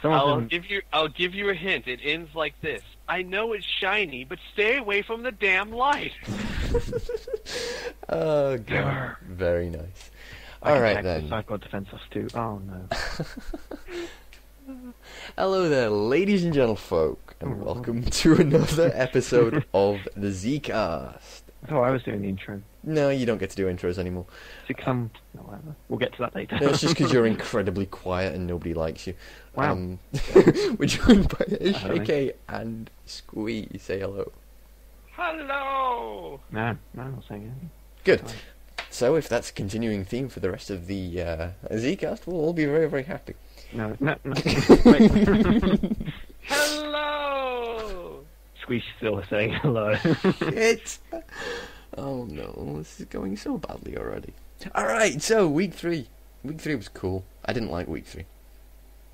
I'll give you a hint. It ends like this. I know it's shiny, but stay away from the damn light. Oh god. Very nice. Alright then. I've got defense of 2. Oh no. Hello there, ladies and gentlefolk, and welcome to another episode of the ZCast. Oh, I was doing the intro. No, you don't get to do intros anymore. No, whatever. We'll get to that later. No, it's just because you're incredibly quiet and nobody likes you. Wow. We're joined by HJK and Squee. Say hello. Hello. No, I'm not saying anything. Good. So if that's a continuing theme for the rest of the ZCast, we'll all be very, very happy. No. Wait. Hello. Squee's still saying hello. Shit. Oh no, this is going so badly already. Alright, so week 3. Week 3 was cool. I didn't like week 3.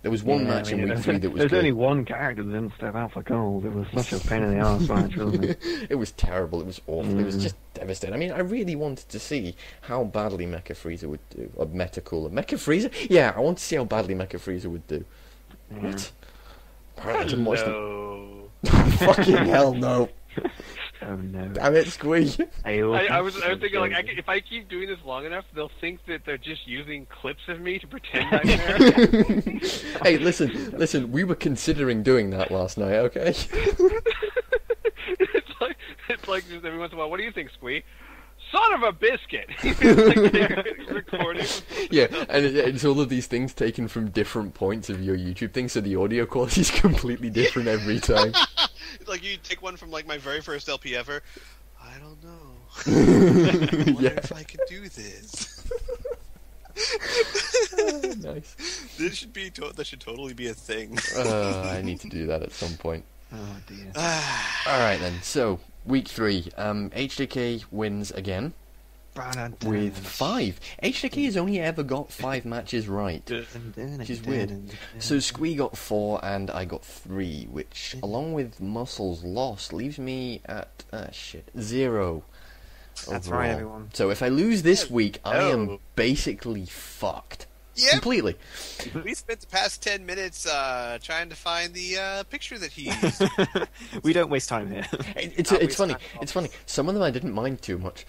There was one match in week 3 that was There's good. only one character that didn't step out for gold. It was such a pain in the arse match, wasn't it? It was terrible, it was awful, it was just devastating. I mean, I really wanted to see how badly Mecha Frieza would do. Or Metacooler. Mecha Frieza? Yeah, I want to see how badly Mecha Frieza would do. What? Hello. Fucking hell no. Oh no. Damn it, Squee. I was thinking, like, if I keep doing this long enough, they'll think that they're just using clips of me to pretend I'm there. Hey, listen, we were considering doing that last night, okay? it's like just every once in a while, what do you think, Squee? Son of a biscuit! Like they're recording. Yeah, and it's all of these things taken from different points of your YouTube thing, so the audio quality is completely different every time. Like you take one from like my very first LP ever. I don't know. I wonder if I could do this. Nice. This should be. That should totally be a thing. I need to do that at some point. Oh dear. All right then. So week 3, HJK wins again with 5. HJK has only ever got 5 matches right, which is weird. So Squee got 4 and I got 3, which, along with Muscles lost, leaves me at 0. That's overall. right, everyone. So if I lose this week, I am basically fucked. Yep. Completely. We spent the past 10 minutes trying to find the picture that he used. We don't waste time here. It's funny. It's funny. Some of them I didn't mind too much.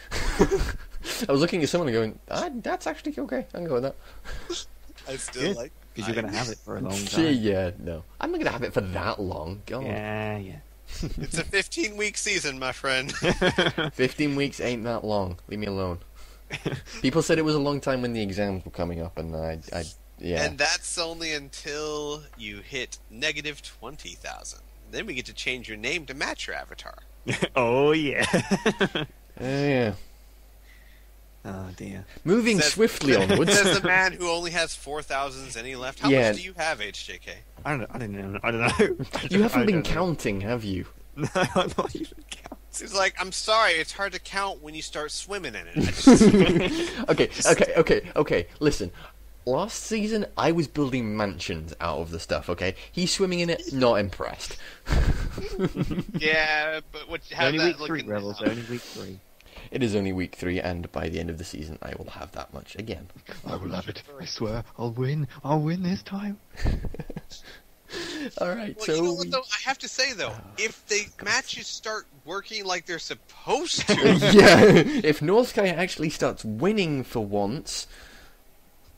I was looking at someone and going, that's actually okay. I can go with that. I still like. Because you're going to have it for a long time. Yeah, no. I'm not going to have it for that long. God. Yeah. It's a 15-week season, my friend. 15 weeks ain't that long. Leave me alone. People said it was a long time when the exams were coming up, and yeah. And that's only until you hit negative 20,000. Then we get to change your name to match your avatar. Oh yeah. Yeah. Oh dear. Moving swiftly onwards. Says the man who only has 4,000s any left. How much do you have, HJK? I don't know. You haven't been counting, have you? No, I'm not even counting. It's like, I'm sorry, it's hard to count when you start swimming in it. Okay, listen. Last season, I was building mansions out of the stuff, okay? He's swimming in it, not impressed. Yeah, but how's only that week 3, Rebels, only week 3. It is only week 3, and by the end of the season, I will have that much again. I will have it. I swear, I'll win this time. Alright, well, so... you know what, though? I have to say, though, if the matches start working like they're supposed to... Yeah, if Northsky actually starts winning for once...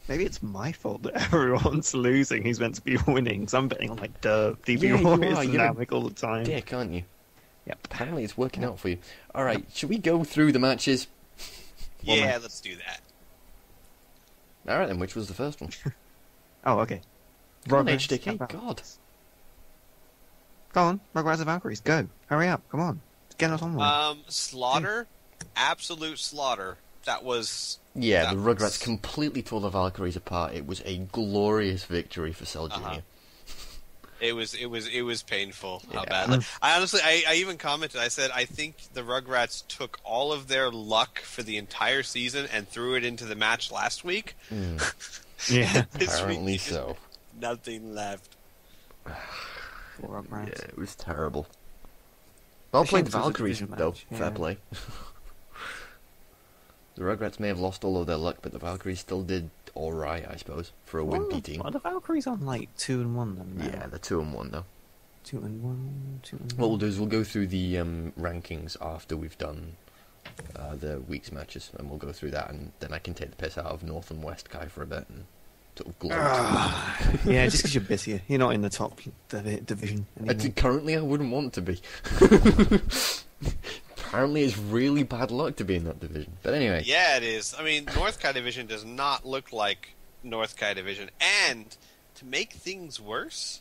Maybe it's my fault that everyone's losing. He's meant to be winning. So I'm betting on like DB Yeah, Royce are. and You're Namek all the time. Dick, aren't you? Yep. Apparently it's working out for you. Alright, should we go through the matches? Yeah, let's do that. Alright then, which was the first one? Oh, okay. Come on, HDK, God. Go on, Rugrats and Valkyries, go. Hurry up, come on. Get us on one. Slaughter, absolute slaughter. That was... Yeah, the Rugrats completely tore the Valkyries apart. It was a glorious victory for Cell Jr. It was painful how bad. I honestly, I even commented. I said I think the Rugrats took all of their luck for the entire season and threw it into the match last week. Yeah, apparently so. Nothing left. Rugrats. Yeah, it was terrible. Well played, the Valkyries, though. Yeah. Fair play. The Rugrats may have lost all of their luck, but the Valkyries still did all right, I suppose, for a wimpy team. Are the Valkyries on like 2-1 then? Now? Yeah, they're 2-1 though. 2-1, 2-1. What we'll do is we'll go through the rankings after we've done the week's matches, and we'll go through that, and then I can take the piss out of North and West Kai for a bit and sort of gloat. Yeah, just because you're busier. You're not in the top division anymore. Currently, I wouldn't want to be. Apparently, it's really bad luck to be in that division. But anyway. Yeah, it is. I mean, North Kai Division does not look like North Kai Division. And to make things worse,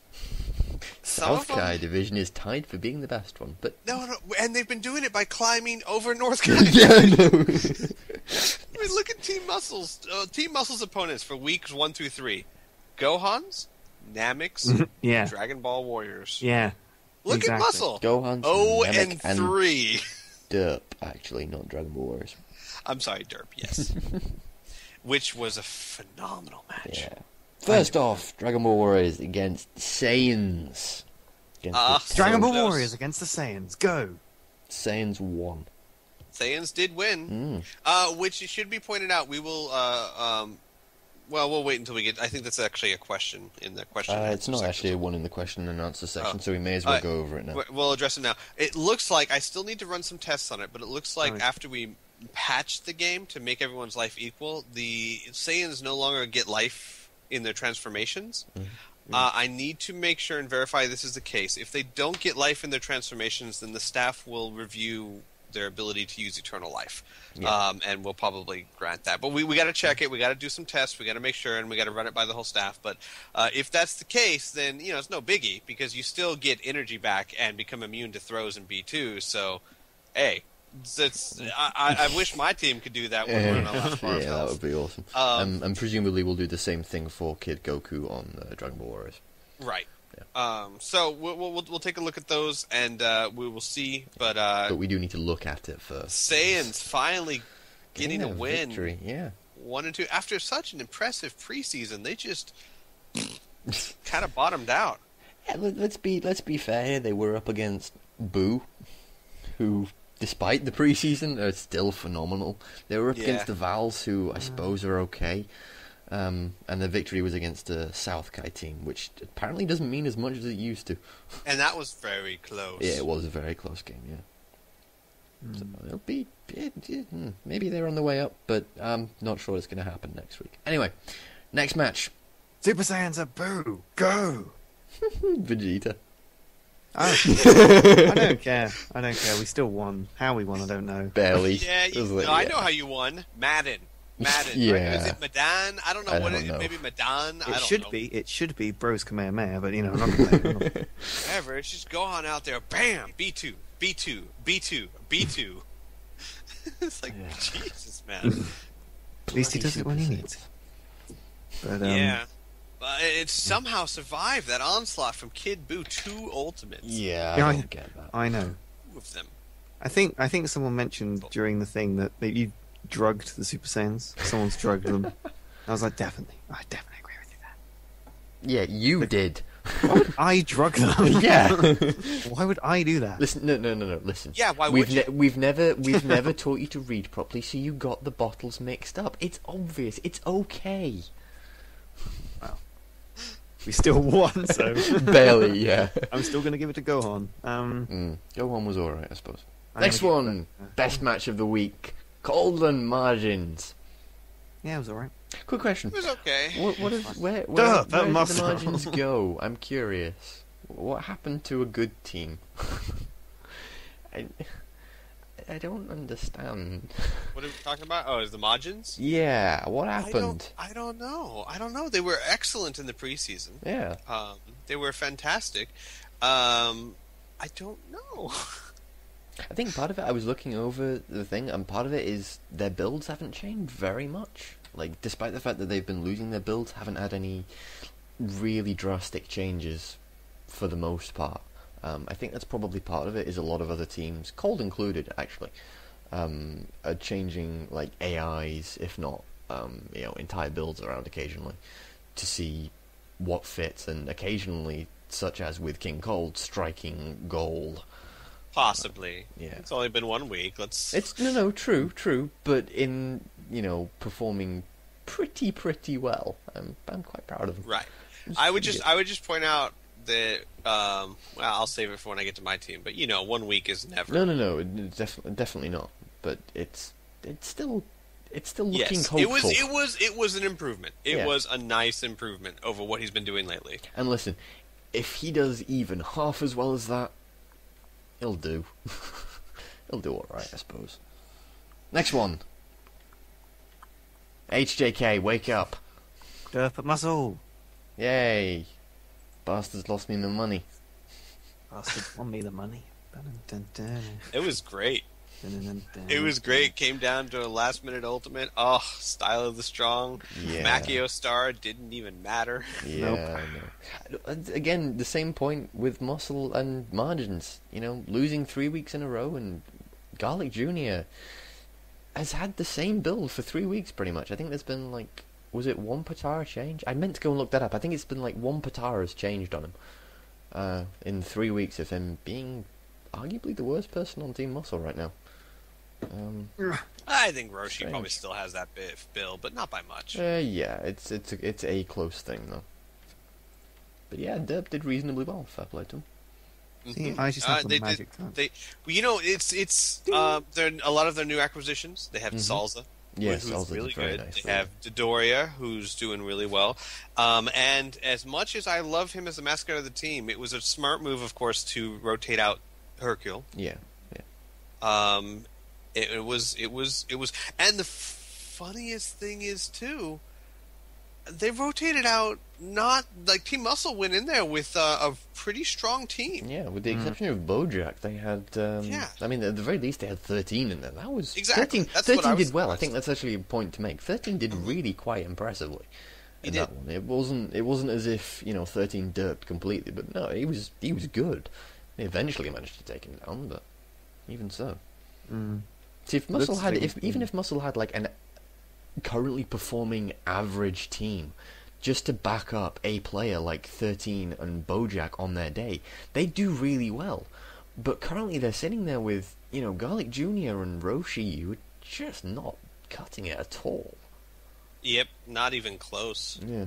South Kai Division is tied for being the best one. But no, and they've been doing it by climbing over North Kai. Yeah, I know. I mean, look at Team Muscle's opponents for weeks 1 through 3: Gohans, Nameks, Yeah. Dragon Ball Warriors. Yeah. Look exactly. at Muscle. Gohan, 0-3. and Derp, actually, not Dragon Ball Warriors. I'm sorry, Derp. Yes. Which was a phenomenal match. Yeah. First off, Dragon Ball Warriors against Saiyans. Dragon Ball Warriors against the Saiyans. Go. Saiyans won. Saiyans did win. Which it should be pointed out. We will. Well, we'll wait until we get. I think that's actually a question in the question. It's not actually one in the question and answer section, so we may as well go over it now. We'll address it now. It looks like I still need to run some tests on it, but it looks like after we patched the game to make everyone's life equal, the Saiyans no longer get life in their transformations. I need to make sure and verify this is the case. If they don't get life in their transformations, then the staff will review their ability to use eternal life, and we'll probably grant that. But we got to check it. We got to do some tests. We got to make sure, and we got to run it by the whole staff. But if that's the case, then it's no biggie because you still get energy back and become immune to throws in B2. So, hey, I wish my team could do that when we're in our last part. Yeah, that would be awesome. And presumably we'll do the same thing for Kid Goku on Dragon Ball Warriors. Right. So we'll take a look at those and we will see, but we do need to look at it first. Saiyans finally getting a win, victory, 1 and 2 after such an impressive preseason. They just kind of bottomed out. Yeah, let's be fair here. They were up against Boo, who, despite the preseason, are still phenomenal. They were up against the Vals, who I suppose are okay. And the victory was against a South Kai team, which apparently doesn't mean as much as it used to. And that was very close. Yeah, it was a very close game, So it'll be... maybe they're on the way up, but I'm not sure it's going to happen next week. Anyway, next match. Super Saiyans are Boo. Go! Vegeta. I don't care. We still won. How we won, I don't know. Barely. Yeah, I know how you won. Madden. Yeah. Right? Is it Madan? I don't know what it is. Maybe Madan? It should be Bros Kamehameha, but I'm not going to. Whatever, it's just go on out there, bam, B2, B2, B2, B2. It's like, Jesus, man. At least he does it when he needs. But, but it somehow survived that onslaught from Kid Buu 2 Ultimates. Yeah, I don't get that. I know. 2 of them. I think someone mentioned during the thing that you drugged the Super Saiyans. Someone's drugged them. I was like, definitely. I definitely agree with you there. Yeah, you did. Why would I drug them? Yeah. Why would I do that? Listen, no. Listen. Yeah, why would you? We've never taught you to read properly, so you got the bottles mixed up. It's obvious. It's okay. Well, we still won, so barely. Yeah. I'm still going to give it to Gohan. Gohan was alright, I suppose. Next one, best match of the week. Golden margins. Yeah, it was alright. Quick question. It was okay. Where did the margins go? I'm curious. What happened to a good team? I don't understand. What are we talking about? Oh, is the margins? Yeah, what happened? I don't know. They were excellent in the preseason. Yeah. They were fantastic. I don't know. I think part of it, I was looking over the thing, and part of it is their builds haven't changed very much. Like, despite the fact that they've been losing their builds, haven't had any really drastic changes for the most part. I think that's probably part of it, is a lot of other teams, Cold included, actually, are changing, like, AIs, if not, entire builds around occasionally, to see what fits, and occasionally, such as with King Cold, striking gold. Possibly. Yeah. It's only been 1 week. It's true, but in performing pretty well. I'm quite proud of him. Right. I would just point out that well, I'll save it for when I get to my team. But 1 week is never. No, definitely not. But it's still looking hopeful. It was an improvement. It was a nice improvement over what he's been doing lately. And listen, if he does even half as well as that, he'll do. He'll do all right, I suppose. Next one. HJK, wake up. Derp at muscle. Yay. Bastards lost me my money. Bastards won me the money. It was great. It was great. Came down to a last-minute ultimate. Oh, Style of the Strong. Yeah. Machio Star didn't even matter. Yeah, nope. Again, the same point with Muscle and Margins. Losing 3 weeks in a row, and Garlic Jr. has had the same build for 3 weeks, pretty much. I think there's been, was it one Patara change? I meant to go and look that up. I think it's been, one Patara has changed on him in 3 weeks of him being arguably the worst person on Team Muscle right now. I think Roshi strange. probably still has that build, but not by much. Yeah, it's a close thing, though. But yeah, Derp did reasonably well. Fair play to him. See, I just have the magic time. It's they're a lot of their new acquisitions. They have Salza, Yes, who's Salza's really very good. nice. They have Dodoria, who's doing really well. And as much as I love him as the mascot of the team, it was a smart move, of course, to rotate out Hercule. Yeah. It was, and the funniest thing is too, they rotated out. Not like Team Muscle went in there with a pretty strong team. Yeah, with the exception of Bojack, they had. I mean, at the very least, they had 13 in there. That was exactly 13. 13 did well. I think that's actually a point to make. 13 did really quite impressively. In that one, it wasn't as if 13 derped completely, but no, he was good. They eventually managed to take him down, but even so. See, if Muscle had, even if Muscle had an currently performing average team, just to back up a player like 13 and Bojack on their day, they do really well. But currently they're sitting there with, Garlic Jr. and Roshi, who are just not cutting it at all. Yep, not even close. Yeah.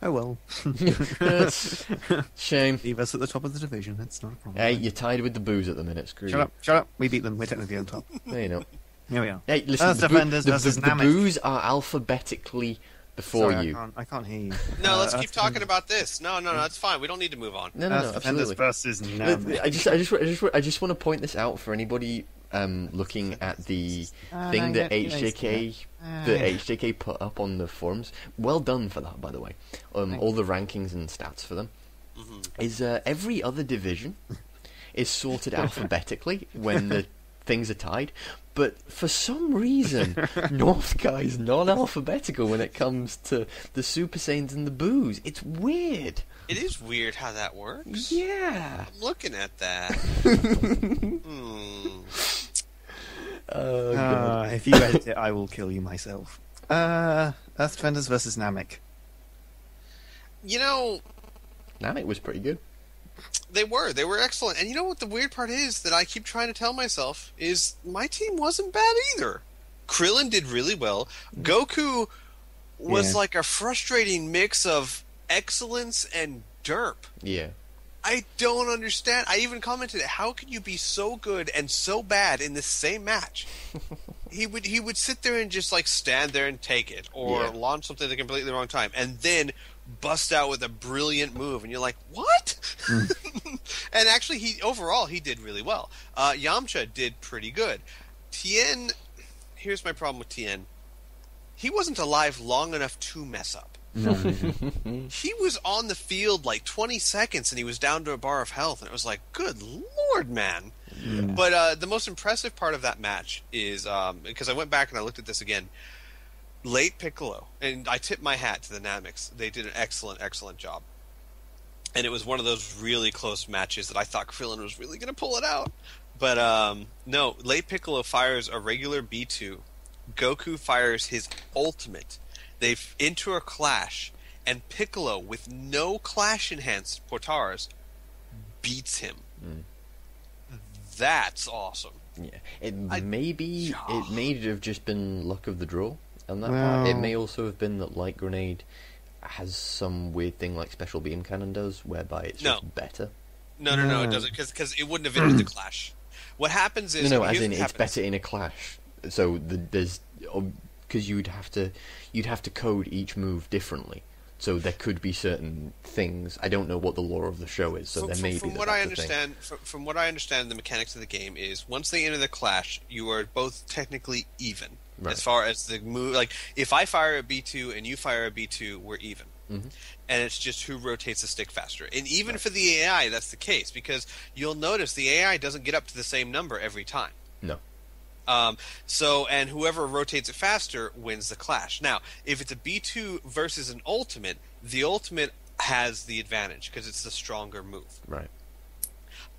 Oh well. Shame. Leave us at the top of the division. That's not a problem. Hey, you're tied with the booze at the minute. Screw you. Shut up. We beat them. We're technically on top. There you know. Here we are. Hey, listen, Earth Defenders versus the Namek. boos are alphabetically before Sorry, you. I can't hear you. No, let's keep talking about this. No, it's fine. We don't need to move on. No, Earth Defenders absolutely. versus Namek. I just want to point this out for anybody looking at the thing that HJK put up on the forums. Well done for that, by the way. All the rankings and stats for them. Is every other division is sorted alphabetically when the things are tied, but for some reason Northguy's is non-alphabetical when it comes to the Super Saiyans and the boos. It's weird. It is weird how that works. Yeah. I'm looking at that. Oh, God. If you edit it, I will kill you myself. Earth Defenders versus Namek. Namek was pretty good. They were excellent. And you know what the weird part is that I keep trying to tell myself is my team wasn't bad either. Krillin did really well. Goku was like a frustrating mix of excellence and derp. Yeah. I don't understand. I even commented, how can you be so good and so bad in the same match? He would sit there and just stand there and take it, or launch something at the completely wrong time, and then bust out with a brilliant move, and you're like, what? And actually, he did really well. Yamcha did pretty good. Tien, here's my problem with Tien. He wasn't alive long enough to mess up. No. He was on the field 20 seconds and he was down to a bar of health, and it was like, good lord, man. Yeah. But the most impressive part of that match is, because I went back and I looked at this again, late Piccolo, and I tip my hat to the Nameks. They did an excellent job. And it was one of those really close matches that I thought Krillin was really going to pull it out. But no, late Piccolo fires a regular B2. Goku fires his ultimate. They enter a clash, and Piccolo, with no clash-enhanced Potars, beats him. That's awesome. Yeah, it may have just been luck of the draw. on that part. It may also have been that Light Grenade has some weird thing like Special Beam Cannon does, whereby it's just better. No, it doesn't, because it wouldn't have ended the clash. What happens is... No, as in it's better in a clash. So there's... Because you'd have to code each move differently. So there could be certain things. I don't know what the lore of the show is, so there may be. From what I understand, the mechanics of the game is once they enter the clash, you are both technically even. Right. As far as the move, like if I fire a B2 and you fire a B2, we're even. Mm-hmm. And it's just who rotates the stick faster. And even for the AI, that's the case, because you'll notice the AI doesn't get up to the same number every time. No. And whoever rotates it faster wins the clash. Now, if it's a B2 versus an ultimate, the ultimate has the advantage because it's the stronger move. Right.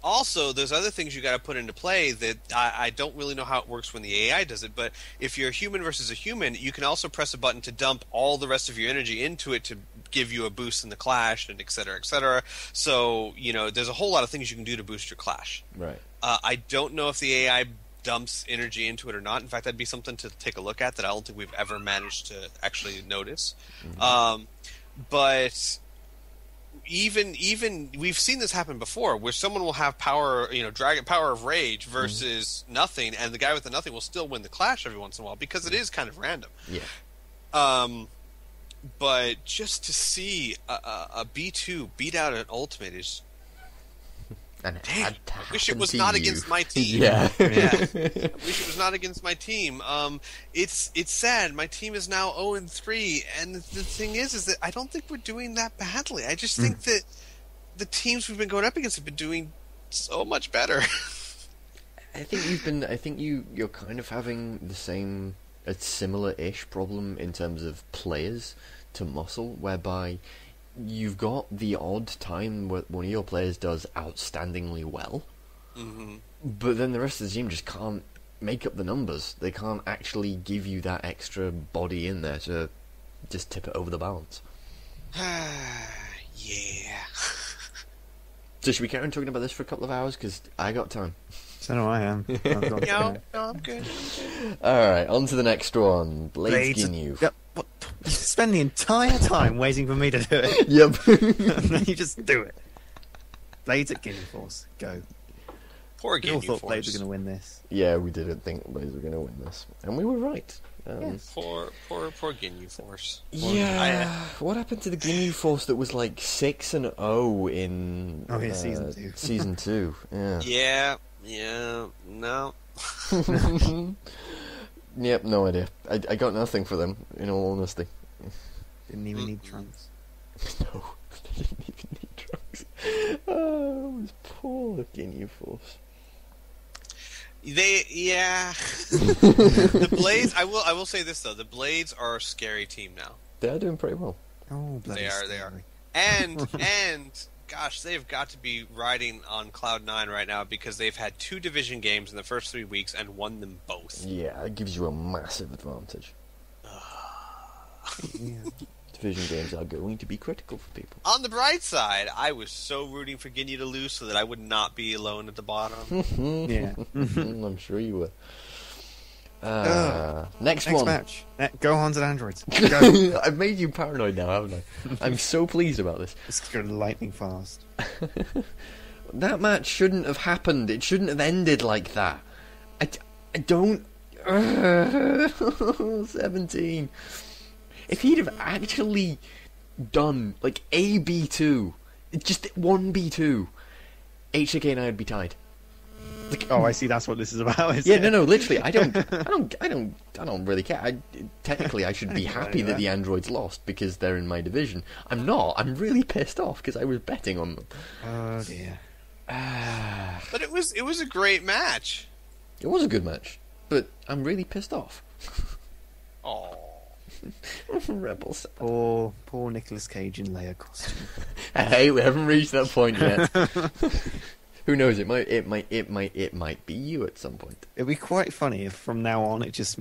Also, there's other things you got to put into play that I don't really know how it works when the AI does it, but if you're a human versus a human, you can also press a button to dump all the rest of your energy into it to give you a boost in the clash, and et cetera, et cetera. So, there's a whole lot of things you can do to boost your clash. Right. I don't know if the AI dumps energy into it or not. In fact, that'd be something to take a look at that I don't think we've ever managed to actually notice. Mm-hmm. But even we've seen this happen before, where someone will have power, dragon power of rage versus nothing, and the guy with the nothing will still win the clash every once in a while because it is kind of random. Yeah. But just to see a B2 beat out an ultimate is. And I wish it was not against my team. Yeah. I wish it was not against my team. It's sad. My team is now 0-3, and the thing is that I don't think we're doing that badly. I just think that the teams we've been going up against have been doing so much better. I think you're kind of having a similar-ish problem in terms of players to Muscle, whereby you've got the odd time where one of your players does outstandingly well, but then the rest of the team just can't make up the numbers. They can't actually give you that extra body in there to just tip it over the balance. Yeah. So should we carry on talking about this for a couple of hours? Because I got time. So do I am. No, I'm good. Alright, on to the next one. Blades Ginyu. Yep. What? You spend the entire time waiting for me to do it. Yep. And then you just do it. Blades at Ginyu Force. Go. Poor We all Ginyu thought Force. Blades were going to win this. Yeah, we didn't think Blades were going to win this. And we were right. Yes. Poor Ginyu Force. Yeah. What happened to the Ginyu Force that was like 6-0 in season 2? Season 2, yeah. Yeah, no. Yep, no idea. I got nothing for them, in all honesty. Didn't even need Trunks. No, they didn't even need Trunks. Oh, it was poor Ginyu Force. The Blades. I will say this though: the Blades are a scary team now. They are doing pretty well. Oh, bloody They are. And gosh, they've got to be riding on cloud 9 right now because they've had 2 division games in the first 3 weeks and won them both. Yeah, it gives you a massive advantage. Division games are going to be critical for people. On the bright side, I was so rooting for Ginyu to lose so that I would not be alone at the bottom. Yeah. I'm sure you were. Next one. Match. Gohans and androids. Go. I've made you paranoid now, haven't I? I'm so pleased about this. It's going lightning fast. That match shouldn't have happened. It shouldn't have ended like that. I don't... 17. If he'd have actually done, like, a B2, just one B2, HJK and I would be tied. Like, I see. That's what this is about. Yeah, no, literally. I don't really care. Technically, I should be happy that the androids lost because they're in my division. I'm not. I'm really pissed off because I was betting on them. Oh dear. But it was a great match. It was a good match, but I'm really pissed off. Oh. Rebels. Poor Nicolas Cage in Leia costume. Hey, we haven't reached that point yet. Who knows? It might be you at some point. It'd be quite funny if from now on it just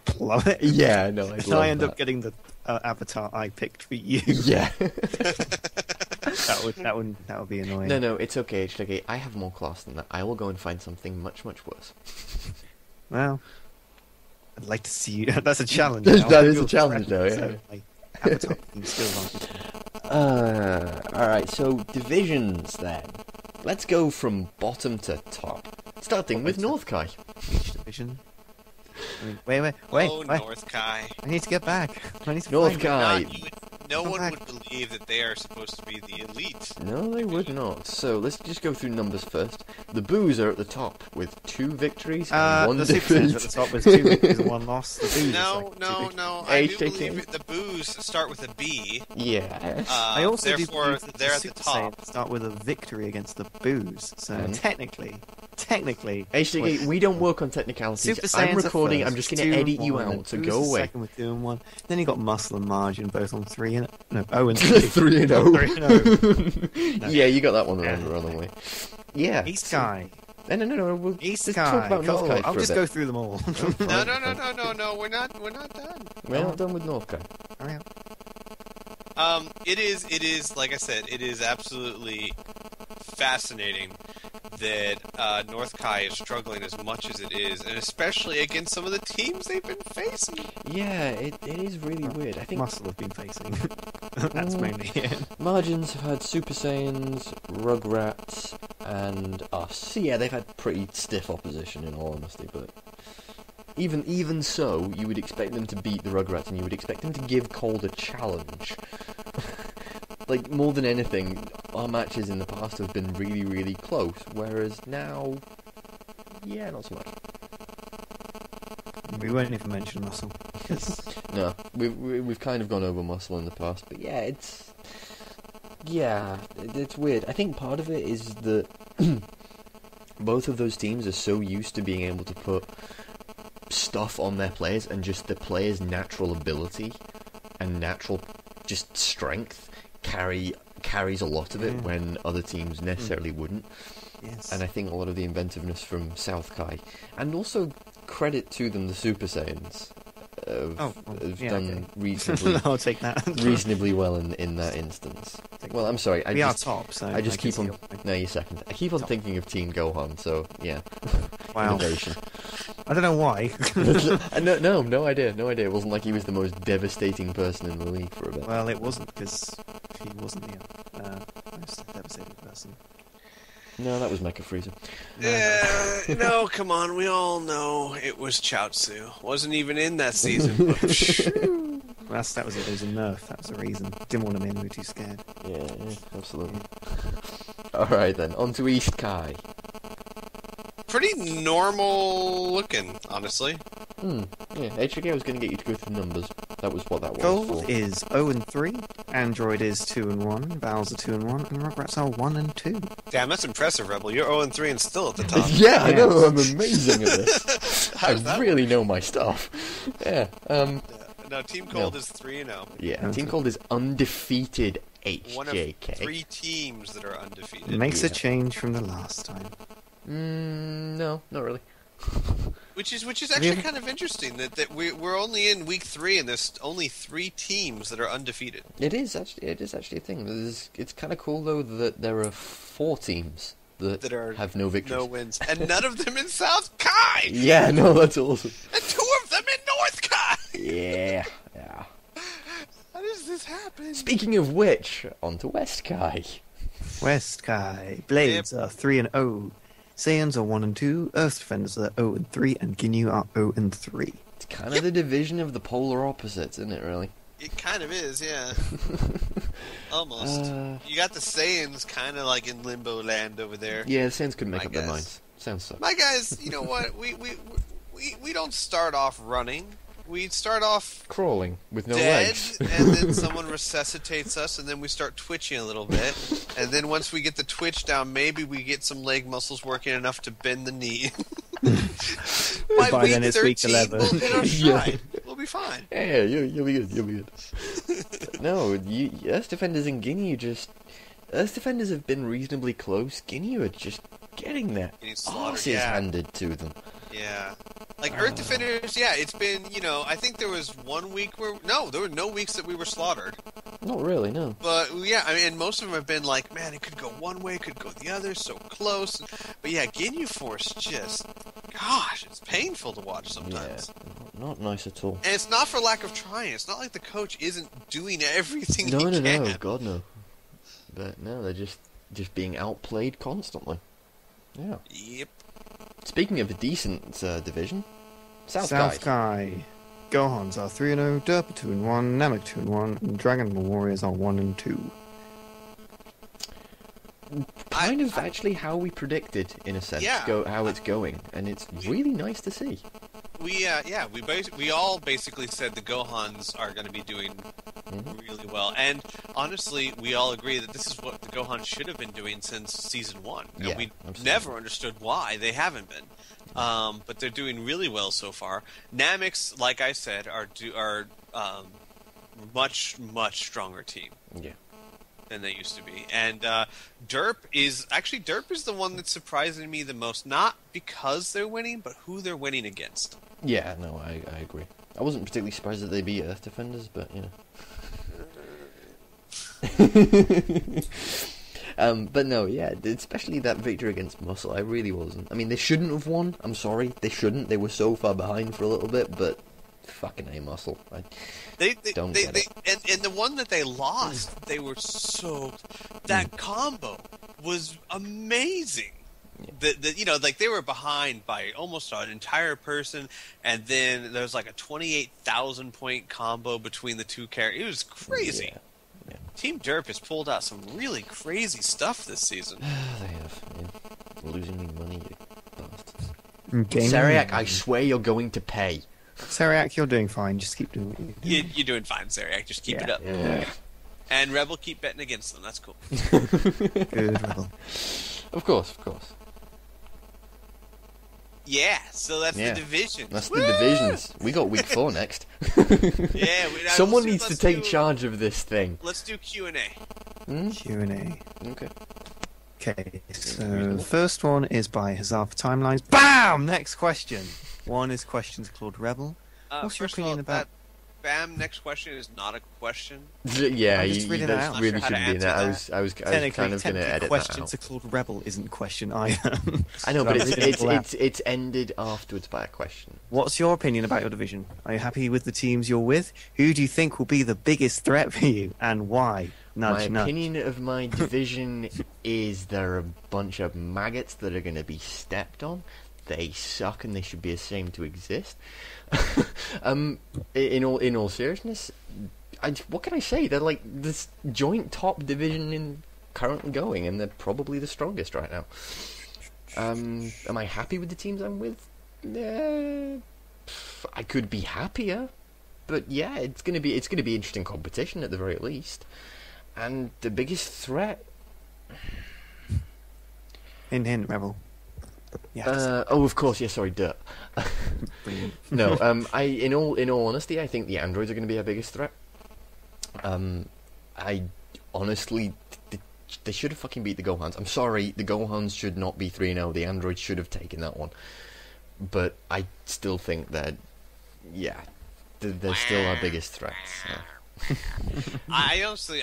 plummet. Yeah, no, I end up getting the avatar I picked for you. Yeah. that would be annoying. No, it's okay, HTK. I have more class than that. I will go and find something much, much worse. Well, I'd like to see you. That's a challenge. That is a challenge, though. Yeah. So, like, advertising skills on. Alright, so divisions then. Let's go from bottom to top. Starting with North Kai. Each division. I mean, wait. Oh, North Kai. I need to get back. I need to North find Kai. No one would believe that they are supposed to be the elite. No, they would not. So let's just go through numbers first. The Boos are at the top with 2 victories and 1 the defeat. Supersons at the top with 2 victories and 1 loss. The Boos No. I do HJK. believe the Boos start with a B. Yes. I also therefore, do believe that they're at the the Super top. Saiyans start with a victory against the Boos. So And? technically, HDK, we don't work on technicalities. Super I'm Saiyans recording, at I'm first, just going to 2 edit and you 1, out, so Boos go is away. Second with 2 and 1. Then you got Muscle and Margin both on 3 and 0 and 3. 3 and 0. 3 and 0. No. Yeah, you got that one the wrong way. Yeah. East Kai. No. We'll East just Kai. talk about North Kai I'll for a just bit. go through them all. No. We're not done. We're not done with North Kai. Hurry up. It is like I said, it is absolutely fascinating that North Kai is struggling as much as it is, and especially against some of the teams they've been facing. Yeah, it is really weird. I think Muscle have been facing. That's mainly it. Margins have had Super Saiyans, Rugrats, and us. So yeah, they've had pretty stiff opposition in all honesty, but even so, you would expect them to beat the Rugrats, and you would expect them to give Cold a challenge. Like, more than anything, our matches in the past have been really, really close, whereas now, yeah, not so much. We won't even mention Muscle. No, we've kind of gone over Muscle in the past, but yeah, it's weird. I think part of it is that both of those teams are so used to being able to put stuff on their players, and just the players' natural ability and natural just strength carries a lot of it when other teams necessarily wouldn't. Yes. And I think a lot of the inventiveness from South Kai, and also credit to them, the Super Saiyans have done reasonably I'll take that. reasonably well in that instance. Well, I'm sorry, We are top, so I just keep on. Top. No, you're second. I keep on thinking of Team Gohan, so yeah. Wow. Innovation. I don't know why. No idea. It wasn't like he was the most devastating person in the league for a bit. Well, it wasn't, because he wasn't the most devastating person. No, that was Mecha Freezer. No, come on. We all know it was Chaozu. Wasn't even in that season. That was it. It was a nerf. That was the reason. Didn't want him in. We were too scared. Yeah, absolutely. Alright then, on to East Kai. Pretty normal looking, honestly. Yeah, HK was going to get you to go through numbers. That was what that was Gold for. is 0 and 3. Android is 2 and 1. Vowels are 2 and 1. And Rugrats are 1 and 2. Damn, that's impressive, Rebel. You're 0 and 3 and still at the top. Yeah, I know, I'm amazing at this. I really know my stuff. Yeah, No, Team Cold is 3 and 0. Yeah, Team Cold is undefeated HJK. One of 3 teams that are undefeated. It makes a change from the last time. No, not really. Which is actually kind of interesting that we're only in week 3 and there's only 3 teams that are undefeated. It is actually a thing. It's kind of cool though that there are 4 teams that have no victories, no wins, and none of them in South Kai. Yeah, no, that's awesome. And 2 of them in North Kai. Yeah. How does this happen? Speaking of which, on to West Kai. West Kai. Blades are 3 and 0. Saiyans are 1 and 2, Earth Defenders are 0 and 3, and Ginyu are 0 and 3. It's kind of the division of the polar opposites, isn't it, really? It kind of is, yeah. Almost. You got the Saiyans kind of like in limbo land over there. Yeah, the Saiyans couldn't make up their minds. Sounds so. My guys, you know what? We don't start off running. We start off crawling with no dead, legs, and then someone resuscitates us, and then we start twitching a little bit. And then once we get the twitch down, maybe we get some leg muscles working enough to bend the knee. By then it's week 11. We'll hit our stride. We'll be fine. Yeah, you'll be good. No, Earth Defenders and Ginyu Earth Defenders have been reasonably close. Ginyu are just getting their asses handed to them. Yeah. Like, Earth Defenders, it's been, I think there was 1 week where... No, there were no weeks that we were slaughtered. Not really, no. But, yeah, I mean, and most of them have been like, man, it could go one way, it could go the other, so close. But, yeah, Ginyu Force just... Gosh, it's painful to watch sometimes. Yeah. not nice at all. And it's not for lack of trying. It's not like the coach isn't doing everything No, he can. no, God no. But no, they're just being outplayed constantly. Yeah. Yep. Speaking of a decent division, South Sky. Gohans are 3-0, Derp are 2-1, Namek 2-1, and Dragon Ball Warriors are 1-2. Kind of actually how we predicted, in a sense, how it's going, and it's really nice to see. We all basically said the Gohans are going to be doing really well, and honestly, we all agree that this is what the Gohans should have been doing since season 1. And Yeah, we absolutely. never understood why they haven't been, but they're doing really well so far. Nameks, like I said, are much stronger team. Yeah. Than they used to be. And Derp is the one that's surprising me the most, not because they're winning, but who they're winning against. Yeah, no, I agree. I wasn't particularly surprised that they beat Earth Defenders, but, you know. But no, yeah, especially that victory against Muscle, I really wasn't. I mean, they shouldn't have won, I'm sorry, they shouldn't. They were so far behind for a little bit, but fucking A, Muscle. And the one that they lost, they were that combo was amazing. Yeah. They were behind by almost an entire person, and then there was like a 28,000 point combo between the two characters. It was crazy. Yeah. Team Derp has pulled out some really crazy stuff this season. They have. Yeah. Losing me money, you bastards. Gaming. Sariak, I swear you're going to pay. Sariak, you're doing fine. Just keep doing what you're doing. You're doing fine, Sariak. Just keep it up. Yeah. And Rebel, keep betting against them. That's cool. Good, Rebel. Of course. Yeah, so that's the division. That's the divisions. We got week 4 next. Yeah. Someone needs to take charge of this thing. Let's do Q&A. Q&A. Okay. Okay, so the first one is by Hazard for Timelines. BAM! Next question. One is questions called Rebel. What's your opinion about... Bam, next question is not a question. Yeah, I'm just reading it out. really Not sure shouldn't be in how that. to I was kind of going to edit that questions out. are called Rebel isn't question either. I know, but I'm reading it all out. it's ended afterwards by a question. What's your opinion about your division? Are you happy with the teams you're with? Who do you think will be the biggest threat for you, and why? Nudge, My nudge. opinion of my division is there are a bunch of maggots that are going to be stepped on. They suck and they should be ashamed to exist. In all seriousness, what can I say? They're like this joint top division currently going, and they're probably the strongest right now. Am I happy with the teams I'm with? I could be happier, but yeah, it's gonna be interesting competition at the very least. And the biggest threat. Hint, Rebel. Yes. Of course, yeah. Sorry, Dirt. No, in all honesty, I think the androids are going to be our biggest threat. I honestly, they should have fucking beat the Gohans. I'm sorry, the Gohans should not be 3-0. The androids should have taken that one. But I still think that, yeah, they're still our biggest threats. Yeah. I honestly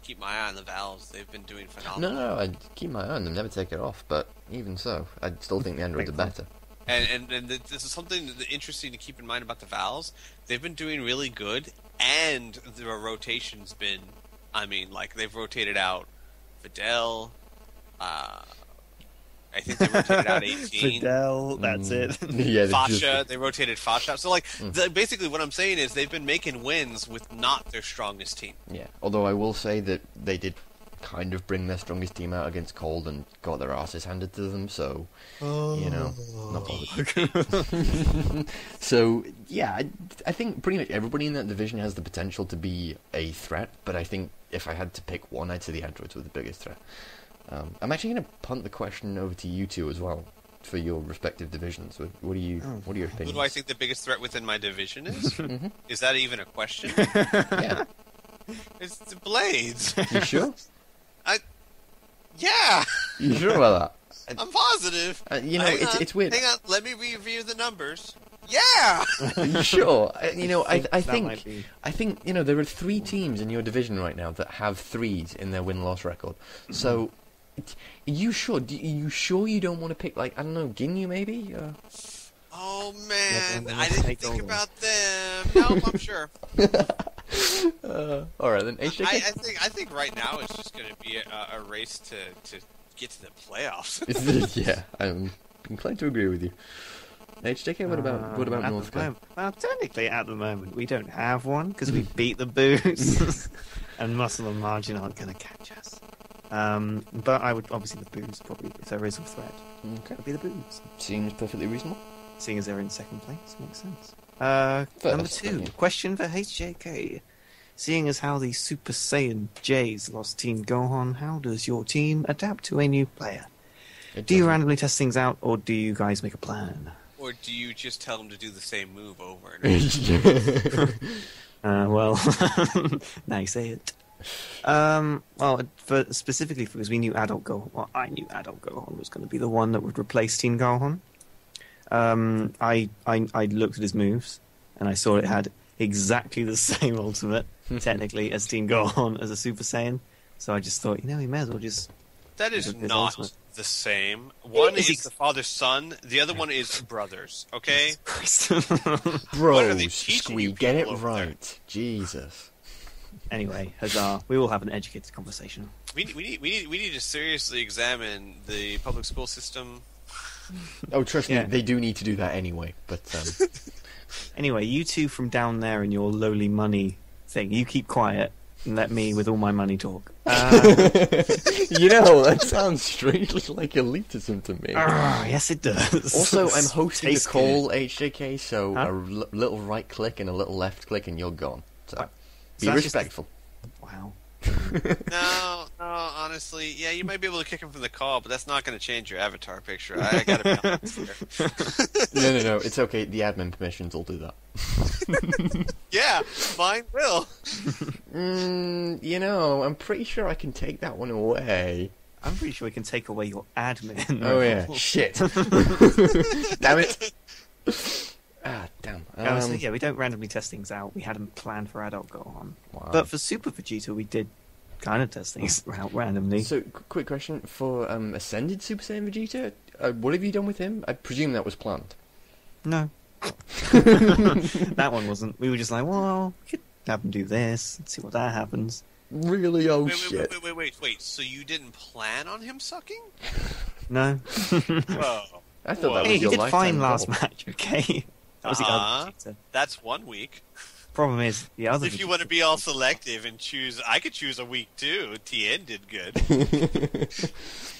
keep my eye on the Valves. They've been doing phenomenal. No, I keep my eye on them, never take it off. But even so, I still think the androids are better. And this is something interesting to keep in mind about the Valves. They've been doing really good, and their rotation's been, they've rotated out Fidel. I think they rotated out 18. Fidel, that's it. Yeah, Fasha, they rotated Fasha. So, basically what I'm saying is they've been making wins with not their strongest team. Yeah, although I will say that they did kind of bring their strongest team out against Cold and got their asses handed to them, so, you know, not bothered. So, yeah, I think pretty much everybody in that division has the potential to be a threat, but I think if I had to pick one, I'd say the androids were the biggest threat. I'm actually going to punt the question over to you two as well for your respective divisions. What are your opinions? Who do I think the biggest threat within my division is? Mm-hmm. Is that even a question? Yeah. It's the Blades. You sure? Yeah. You sure about that? I'm positive. It's weird. Hang on, let me review the numbers. Yeah. Are you sure? I think there are 3 teams in your division right now that have 3s in their win-loss record. So, are you sure? Are you sure you don't want to pick, I don't know, Ginyu maybe? Oh man, Never I didn't take think over. about them. Nope, I'm sure. All right then, HJK. I think right now it's just going to be a race to get to the playoffs. Yeah, I'm inclined to agree with you. HJK, what about at North the Korea? moment- Well, technically, at the moment, we don't have one because we beat the Boos, and Muscle and Margin aren't going to catch us. But I would obviously the Boos probably, if there is a threat, Okay, would be the Boos. seems perfectly reasonable. Seeing as they're in second place, makes sense. Number First, 2, yeah. question for HJK. Seeing as how the Super Saiyan J's lost Team Gohan, how does your team adapt to a new player? Do you randomly test things out, or do you guys make a plan? Or do you just tell them to do the same move over and over? Well, now you say it. Well, specifically because we knew Adult Gohan. Well, I knew Adult Gohan was going to be the one that would replace Teen Gohan. I looked at his moves, and I saw it had exactly the same ultimate, technically, as Teen Gohan as a Super Saiyan. So I just thought, we may as well just. That is His not ultimate. the same. One Is is the father-son, the other one is brothers, okay? What are they Bros, teaching you Squee, get it people over there? right. Jesus. Anyway, huzzah! We will have an educated conversation. We need to seriously examine the public school system. Oh, trust me, Yeah. they do need to do that anyway. But Anyway, you two from down there in your lowly money thing, you keep quiet and let me with all my money talk. that sounds strangely like elitism to me. Yes, it does. Also, I'm hosting a Tastes call, HJK, so Huh? a little right click and a little left click, and you're gone. So What? be So that's just- respectful. Wow. No, honestly, yeah, you might be able to kick him from the call, but that's not going to change your avatar picture. I gotta be honest here. No, it's okay. The admin permissions will do that. Yeah, mine will. I'm pretty sure I can take that one away. I'm pretty sure we can take away your admin. Oh yeah, shit. Damn it. Damn. So yeah, we don't randomly test things out. We had a plan for Adult Gohan. Wow. But for Super Vegeta, we did kind of test things out randomly. So, quick question for Ascended Super Saiyan Vegeta. What have you done with him? I presume that was planned. No. That one wasn't. We were just like, well, we could have him do this and see what that happens. Really? Oh Wait, shit. wait. So you didn't plan on him sucking? No. Whoa. I thought that Hey, was he your did lifetime fine last goal. match, okay? That was the other Vegeta. That's 1 week. Problem is, the other If you Vegeta- want to be all selective and choose, I could choose a week too. Tien did good.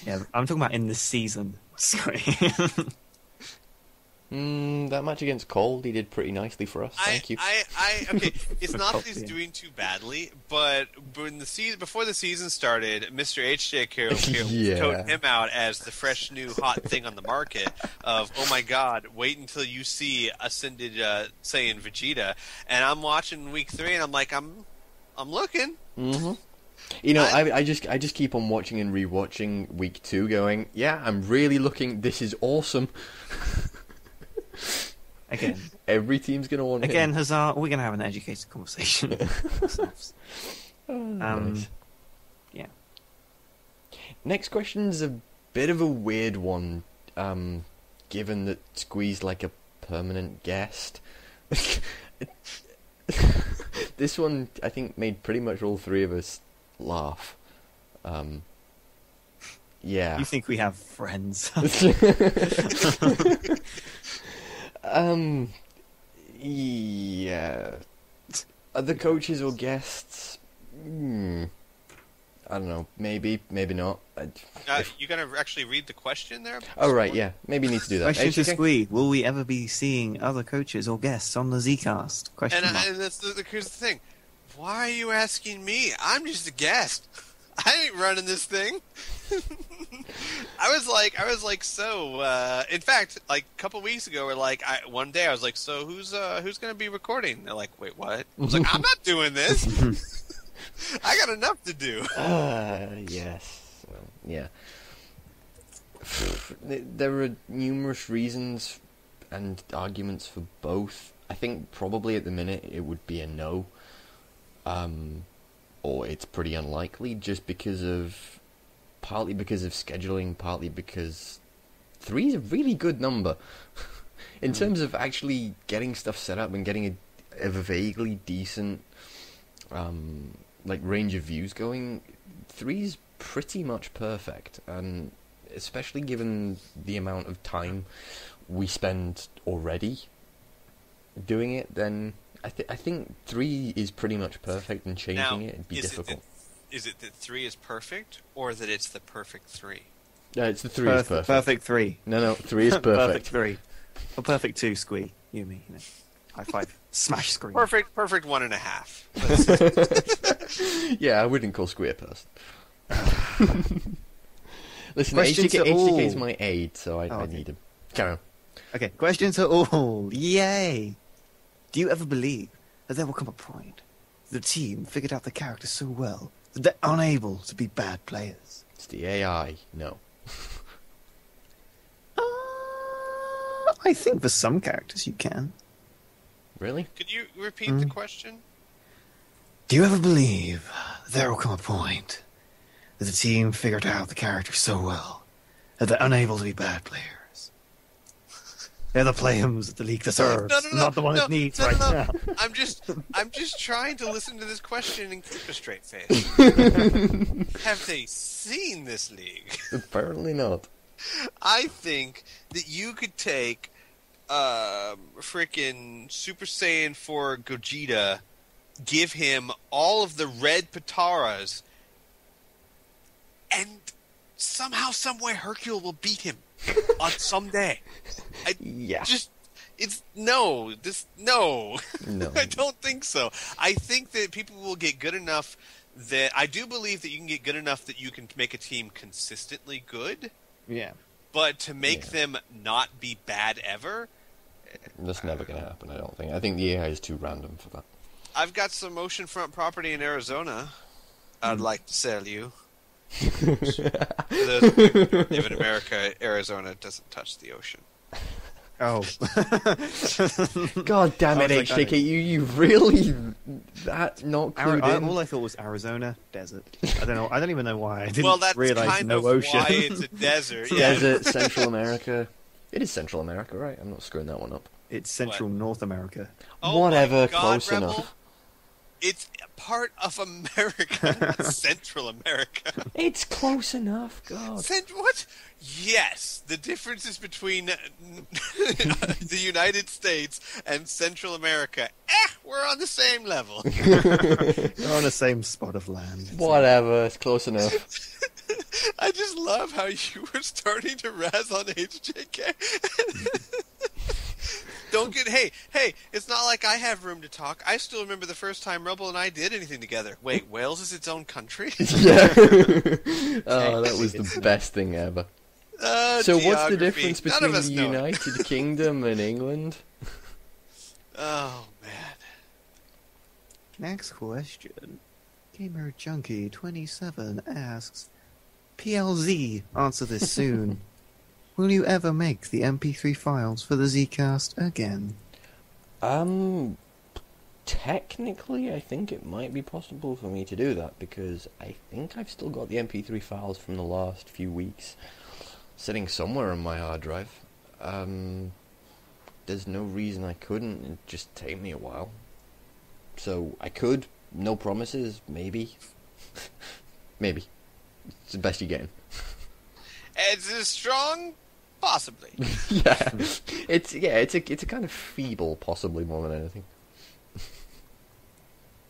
Yeah, I'm talking about in this season. Sorry. That match against Cold, he did pretty nicely for us. Thank you. Okay. It's not that he's Yeah. doing too badly, but when the season before the season started, Mr. HJ Yeah. toed him out as the fresh new hot thing on the market. Of oh my god, wait until you see Ascended Saiyan Vegeta, and I'm watching week 3, and I'm like, I'm looking. Mm-hmm. I just keep on watching and rewatching week 2, going, yeah, I'm really looking. This is awesome. Again, Every team's gonna want again, him. Huzzah, we're going to have an educated conversation ourselves. Nice. Yeah. Next question's a bit of a weird one, given that Squee's like a permanent guest. This one, I think, made pretty much all three of us laugh. Yeah. You think we have friends? Yeah. Other coaches or guests? I don't know. Maybe not. You gonna actually read the question there? Oh, right, yeah. Maybe you need to do that. Question to HJK? Squee: will we ever be seeing other coaches or guests on the ZCast? Question mark. And that's here's the thing. Why are you asking me? I'm just a guest. I ain't running this thing. I was like, so. In fact, like a couple weeks ago, one day I was like, so who's gonna be recording? They're like, wait, what? I was like, I'm not doing this. I got enough to do. Yes. Well, yeah. There are numerous reasons and arguments for both. I think probably at the minute it would be a no. Or it's pretty unlikely, just partly because of scheduling, partly because 3 is a really good number. In terms of actually getting stuff set up and getting a vaguely decent range of views going, 3's pretty much perfect, and especially given the amount of time we spend already doing it, then I think 3 is pretty much perfect, and changing it would be difficult. Is it that 3 is perfect, or that it's the perfect 3? No, it's the 3 is perfect. Perfect 3. No, 3 is perfect. Perfect 3. Or perfect 2, Squee. You mean, high five. Smash screen. Perfect 1.5. Yeah, I wouldn't call Squee a person. Listen, HDK is my aide, so I need him. Carry on. Okay, question to all. Yay! Do you ever believe that there will come a point the team figured out the characters so well that they're unable to be bad players? It's the AI. No. I think for some characters you can. Really? Could you repeat the question? Do you ever believe there will come a point that the team figured out the characters so well that they're unable to be bad players? They're the players that the league deserves, not the one it needs now. I'm just trying to listen to this question and keep a straight face. Have they seen this league? Apparently not. I think that you could take freaking Super Saiyan 4 Gogeta, give him all of the red Pataras, and somehow, someway, Hercule will beat him on some day. Yeah. No. No. I don't think so. I think that people will get good enough that I do believe that you can get good enough that you can make a team consistently good. Yeah. But to make them not be bad ever, that's never going to happen, I don't think. I think the AI is too random for that. I've got some oceanfront property in Arizona I'd like to sell you. For those of you who live in America, Arizona doesn't touch the ocean. Oh. God damn it, HJK, you really that not clued in? All I thought was Arizona, desert. I don't even know why. I didn't well, that's realize kind no of ocean. why it's a desert. Yeah. Desert, Central America. It is Central America, right? I'm not screwing that one up. It's Central North America. Oh whatever, my God, close Rebel. enough. It's part of America, not Central America. It's close enough, God. What? Yes, the differences between the United States and Central America, we're on the same level. We're on the same spot of land. Whatever, it's close enough. I just love how you were starting to razz on HJK. Don't get... Hey, it's not like I have room to talk. I still remember the first time Rebel and I did anything together. Wait, Wales is its own country? Yeah. Oh, that was the best thing ever. So what's the difference between the United Kingdom and England? Oh, man. Next question. Gamer Junkie 27 asks, PLZ, answer this soon. Will you ever make the MP3 files for the ZCast again? Technically, I think it might be possible for me to do that, because I think I've still got the MP3 files from the last few weeks sitting somewhere on my hard drive. There's no reason I couldn't. It'd just take me a while. So, I could. No promises. Maybe. Maybe. It's the best you're getting. It's a strong... Possibly. Yeah. It's a kind of feeble possibly more than anything.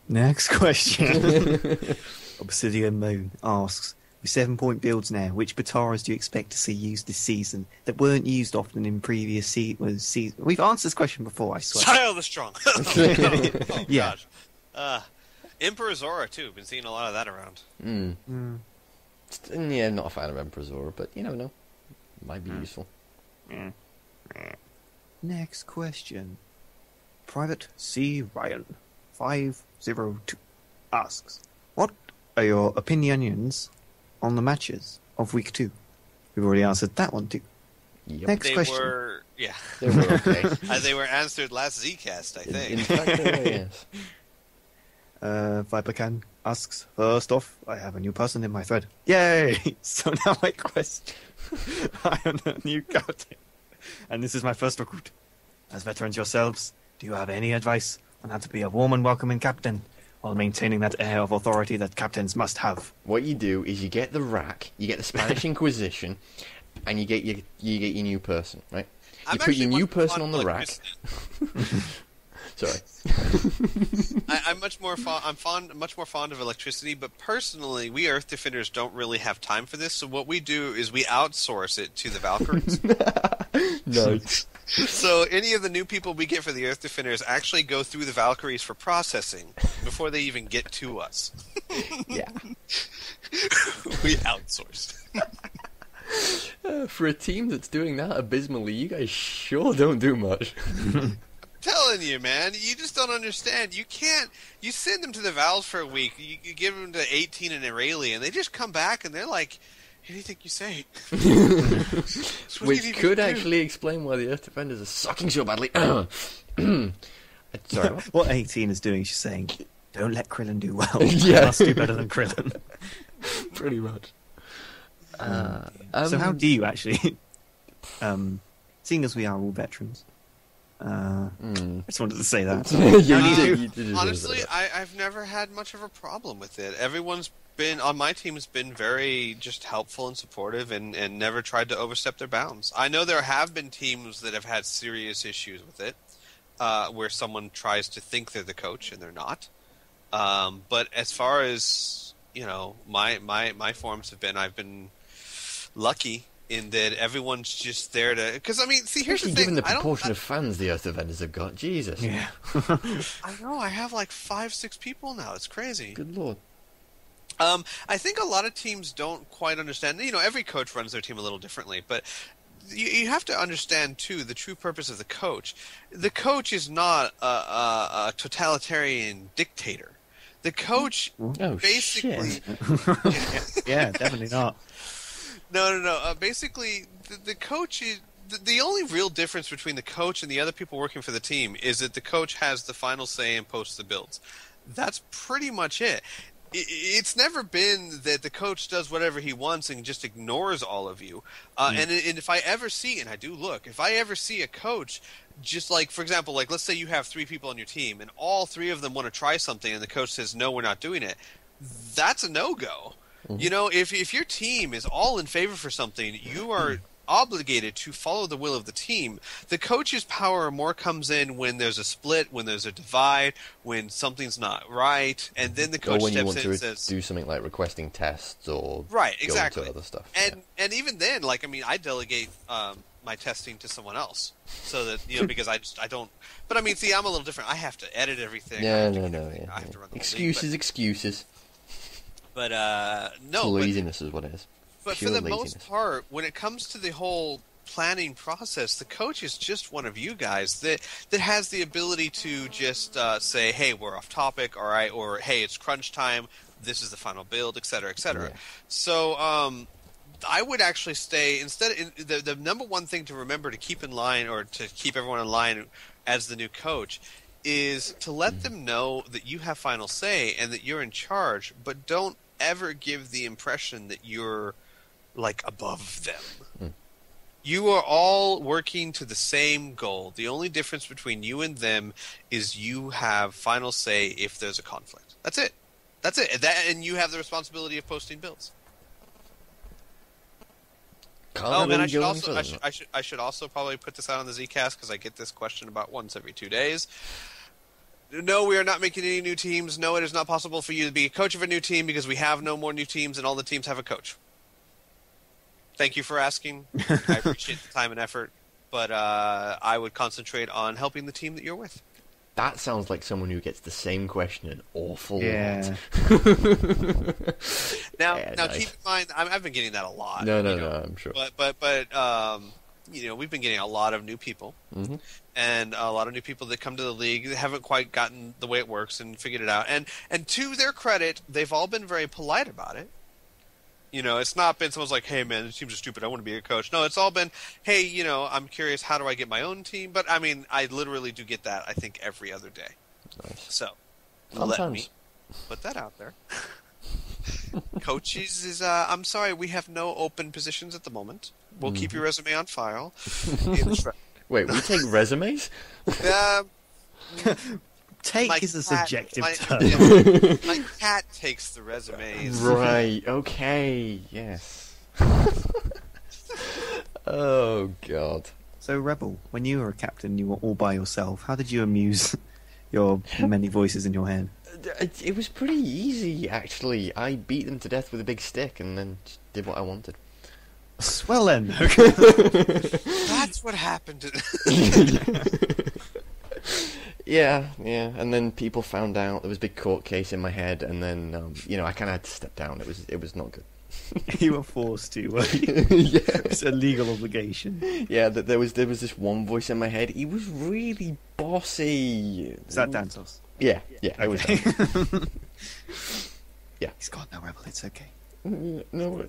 Next question. Obsidian Moon asks, with 7-point builds now, which Bataras do you expect to see used this season that weren't used often in previous seasons? We've answered this question before, I swear. Style the Strong. Oh, yeah. Gosh. Emperor Zora, too. Been seeing a lot of that around. Yeah, not a fan of Emperor Zora, but you never know. Might be useful. Next question. Private C. Ryan 502 asks, what are your opinions on the matches of week 2? We've already answered that one too. Yep. Next question. They were okay. They were answered last ZCast, I think. In fact, they were, yes. Vipercan asks, first off, I have a new person in my thread. Yay! So now my question. I am the new captain. And this is my first recruit. as veterans yourselves, do you have any advice on how to be a warm and welcoming captain while maintaining that air of authority that captains must have? What you do is you get the rack, you get the Spanish Inquisition, and you get your new person, right? You put your new person on the rack. Sorry. I'm much more fond of electricity, but personally, we Earth Defenders don't really have time for this. So what we do is we outsource it to the Valkyries. Nice. So any of the new people we get for the Earth Defenders actually go through the Valkyries for processing before they even get to us. Yeah. We outsource. For a team that's doing that abysmally, you guys sure don't do much. Telling you, man, you just don't understand. You can't. You send them to the Valves for a week. You give them to 18 and Aurelia, and they just come back and they're like, anything you say. Which could actually explain why the Earth Defenders are sucking so badly. Sorry, what? What 18 is doing, she's saying, don't let Krillin do well. Yeah. I must do better than Krillin. Pretty much. So how do you actually, seeing as we are all veterans, I just wanted to say that. You did honestly, I've never had much of a problem with it. Everyone's been on my team's been very just helpful and supportive, and never tried to overstep their bounds. I know there have been teams that have had serious issues with it, where someone tries to think they're the coach and they're not. But as far as my forms have been, I've been lucky in that everyone's just there to... Because, I mean, see, here's the thing. Given the proportion of fans the Earth Defenders have got, Jesus. Yeah. I know, I have like 5-6 people now. It's crazy. Good lord. I think a lot of teams don't quite understand. Every coach runs their team a little differently, but you have to understand, too, the true purpose of the coach. The coach is not a totalitarian dictator. The coach basically... Shit. Yeah, definitely not. No. Basically, the coach is... The only real difference between the coach and the other people working for the team is that the coach has the final say and posts the builds. That's pretty much it. It's never been that the coach does whatever he wants and just ignores all of you. And if I ever see, and I do look, if I ever see a coach, just like, for example, like let's say you have 3 people on your team and all 3 of them want to try something and the coach says, no, we're not doing it, that's a no-go. Mm-hmm. If your team is all in favor for something, you are obligated to follow the will of the team. The coach's power more comes in when there's a split, when there's a divide, when something's not right, and then the coach steps in and says, do something like requesting tests or right, exactly, go into other stuff. And even then, like, I mean, I delegate my testing to someone else, so that because I don't. But I mean, see, I'm a little different. I have to edit everything. Yeah, I have to run the excuses. But no, it's laziness is what it is. But Pure for the laziness. most part, when it comes to the whole planning process, the coach is just one of you guys that has the ability to just say, hey, we're off topic, all right, or hey, it's crunch time, this is the final build, et cetera, et cetera. Yeah. So I would actually stay, the number one thing to remember to keep in line, or to keep everyone in line as the new coach, is to let them know that you have final say and that you're in charge, but don't ever give the impression that you're like above them. You are all working to the same goal. The only difference between you and them is you have final say if there's a conflict. That's it. And you have the responsibility of posting builds. And I should also probably put this out on the ZCast because I get this question about once every 2 days. No, we are not making any new teams. No, it is not possible for you to be a coach of a new team because we have no more new teams and all the teams have a coach. Thank you for asking. I appreciate the time and effort, but I would concentrate on helping the team that you're with. That sounds like someone who gets the same question an awful lot. Now, keep in mind, I've been getting that a lot. No, I'm sure. But we've been getting a lot of new people, and a lot of new people that come to the league that haven't quite gotten the way it works and figured it out. And to their credit, they've all been very polite about it. It's not been someone's like, hey, man, this teams are stupid, I want to be a coach. No, it's all been, hey, I'm curious, how do I get my own team? But, I mean, I literally do get that, I think, every other day. Nice. So, Sometimes. Let me put that out there. Coaches is, I'm sorry, we have no open positions at the moment. We'll keep your resume on file. Wait, we take resumes? Take is a subjective term. My cat takes the resumes. Right, okay, yes. Oh, God. So, Rebel, when you were a captain, you were all by yourself. How did you amuse your many voices in your head? It was pretty easy, actually. I beat them to death with a big stick and then just did what I wanted. Well then. That's what happened. Yeah, and then people found out there was a big court case in my head, and then I kind of had to step down. It was not good. You were forced to. Yeah, it's a legal obligation. Yeah, there was this one voice in my head. He was really bossy. Is that Dantos? Yeah, I was. Yeah, he's gone now, Rebel. It's okay. No,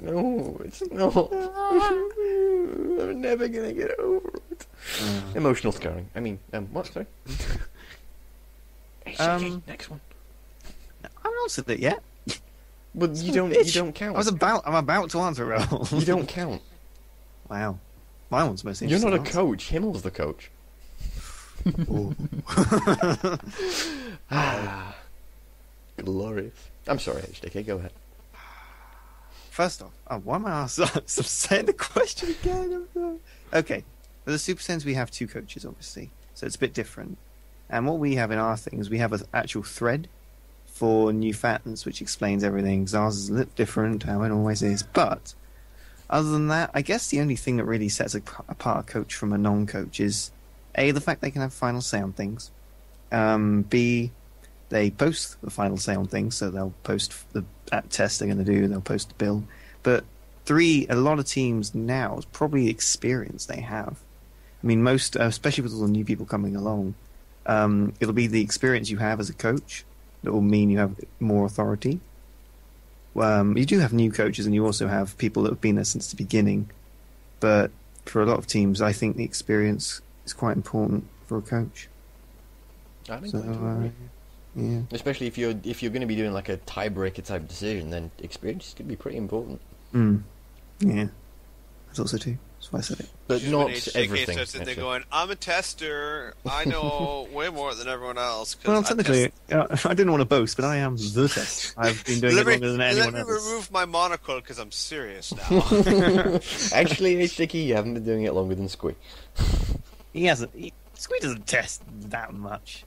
it's not. I'm never gonna get over it. Emotional scarring. I mean, what? Sorry. Next one. I haven't answered it yet. But you don't count. I'm about to answer, Rebel. You don't count. Wow, my one's mostly. You're not a coach. Himmel's the coach. Glorious. I'm sorry, HDK. Go ahead. First off, why am I saying the question again? Okay, for the Super Saiyans we have two coaches, obviously, so it's a bit different. And what we have in our thing is we have an actual thread for new fans, which explains everything. Ours is a little different, how it always is. But other than that, I guess the only thing that really sets apart a coach from a non-coach is A, the fact they can have final say on things. B, they post the final say on things, so they'll post the test they're going to do, they'll post the build. But 3, a lot of teams now is probably the experience they have. I mean, most, especially with all the new people coming along, it'll be the experience you have as a coach that will mean you have more authority. You do have new coaches, and you also have people that have been there since the beginning. But for a lot of teams, I think the experience is quite important for a coach. I think so. Yeah. Especially if you're going to be doing like a tiebreaker type decision, then experience is going to be pretty important. Yeah, I thought so too. That's why I said it. But not everything. They're going, I'm a tester. I know way more than everyone else. Well, technically, I didn't want to boast, but I am the tester. I've been doing it longer than anyone else. Let me remove my monocle because I'm serious now. Actually, HDK, you haven't been doing it longer than Squee. He hasn't. Squee doesn't test that much.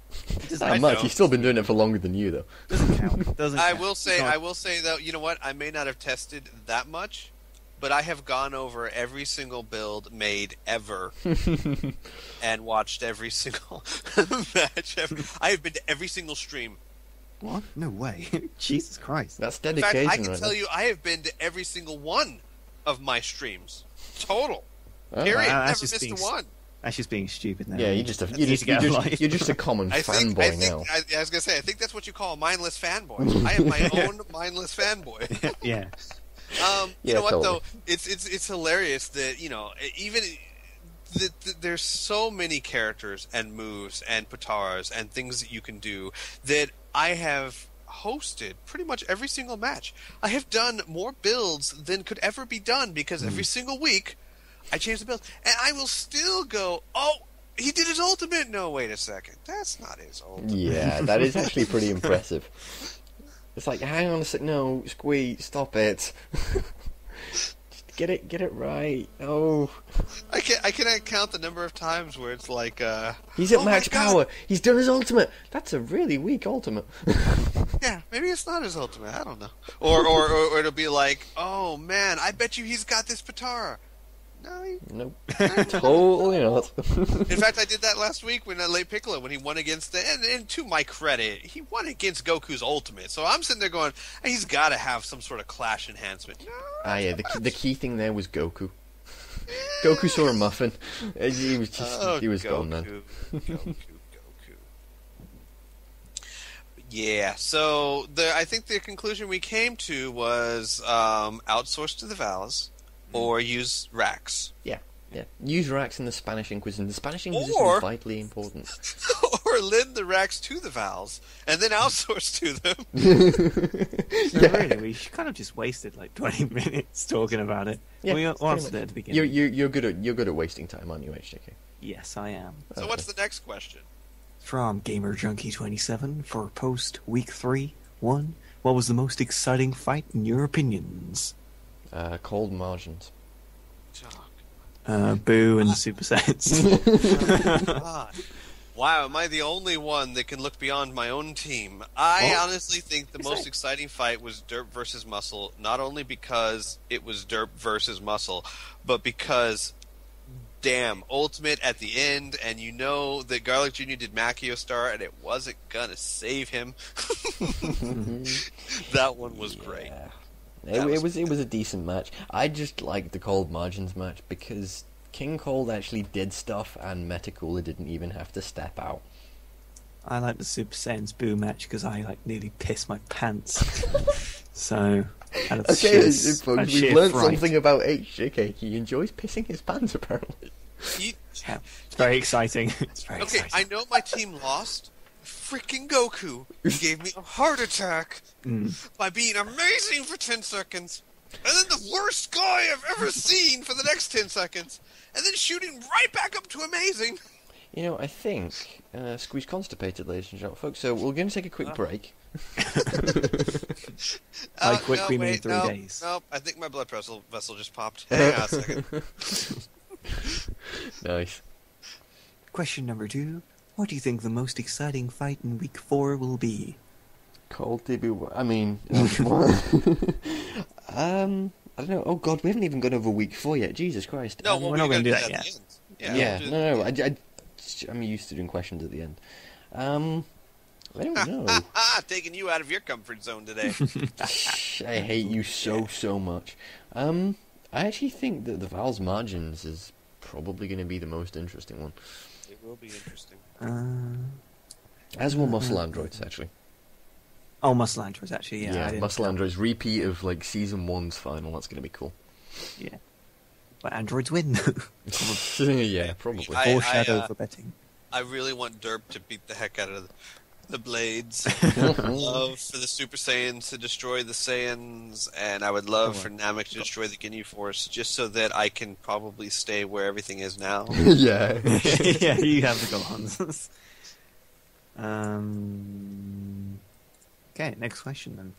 Not much. He's still been doing it for longer than you, though. Doesn't count. I will say though, you know what? I may not have tested that much, but I have gone over every single build made ever and watched every single match ever. I have been to every single stream. What? No way. Jesus Christ. That's dedication. In fact, I can tell you I have been to every single one of my streams. Total. Period. Never missed a one. That's just being stupid now. Yeah, you're just a common fanboy now. I was gonna say, I think that's what you call a mindless fanboy. I am my own mindless fanboy. Yeah. You know what though? It's hilarious that even there's so many characters and moves and pataras and things that you can do that I have hosted pretty much every single match. I have done more builds than could ever be done because every single week I change the build, and I will still go, oh, he did his ultimate. No, wait a second. That's not his ultimate. Yeah, that is actually pretty impressive. It's like, hang on a sec. No, Squee, stop it. Just get it right. Oh. I cannot count the number of times where it's like, he's at max power. He's done his ultimate. That's a really weak ultimate. Yeah, maybe it's not his ultimate. I don't know. Or it'll be like, oh man, I bet you he's got this Patara. Nope. Totally not. In fact, I did that last week when Late Piccolo, when he won against and to my credit, he won against Goku's ultimate. So I'm sitting there going, he's got to have some sort of clash enhancement. Yeah, the key thing there was Goku. Goku saw a muffin. He was gone then. Goku. Yeah, so I think the conclusion we came to was outsource to the Vals. Or use racks. Yeah. Use racks in the Spanish Inquisition. The Spanish Inquisition is vitally important. Or lend the racks to the Vals, and then outsource to them. So really, we kind of just wasted like 20 minutes talking about it. Yeah, we answered it at the beginning. You're good at wasting time, aren't you, HJK? Yes, I am. So what's the next question? From GamerJunkie27 for post week 3. 1. What was the most exciting fight in your opinions? Cold margins. Boo and Super Saiyans. God. Wow, am I the only one that can look beyond my own team? I honestly think the most exciting fight was Derp versus Muscle, not only because it was Derp versus Muscle, but because, damn, Ultimate at the end, and you know that Garlic Jr. did Makio Star, and it wasn't gonna save him. That one was great. It was a decent match. I just liked the Cold Margins match because King Cold actually did stuff, and Metacooler didn't even have to step out. I like the Super Saiyans Boo match because I nearly pissed my pants. So, okay, folks, we've learned something about HJK. He enjoys pissing his pants, apparently. Yeah, it's very exciting. It's very exciting. I know my team lost. Freaking Goku gave me a heart attack by being amazing for 10 seconds, and then the worst guy I've ever seen for the next 10 seconds, and then shooting right back up to amazing. You know, I think Squeeze constipated, ladies and gentlemen, folks. So we're going to take a quick break. I quit we mean 3 days. Nope, I think my blood vessel just popped. Hang on a second. Nice. Question number 2. What do you think the most exciting fight in week 4 will be? Cold debut. I mean, I don't know. Oh God, we haven't even gone over week 4 yet. Jesus Christ. No, we're not going to do that yet. Yeah. No. I'm used to doing questions at the end. I don't know. Taking you out of your comfort zone today. I hate you so much. I actually think that the Val's Margins is probably going to be the most interesting one. It will be interesting. As will Muscle Androids, actually. Oh, Muscle Androids, actually, yeah. Muscle Androids, repeat of Season 1's final. That's going to be cool. Yeah. But Androids win. Yeah, probably. Foreshadow for betting. I really want Derp to beat the heck out of the Blades. I would love for the Super Saiyans to destroy the Saiyans, and I would love for Namek to destroy the Ginyu Force, just so that I can probably stay where everything is now. Yeah. Yeah, you have the Gohans. Okay, next question then.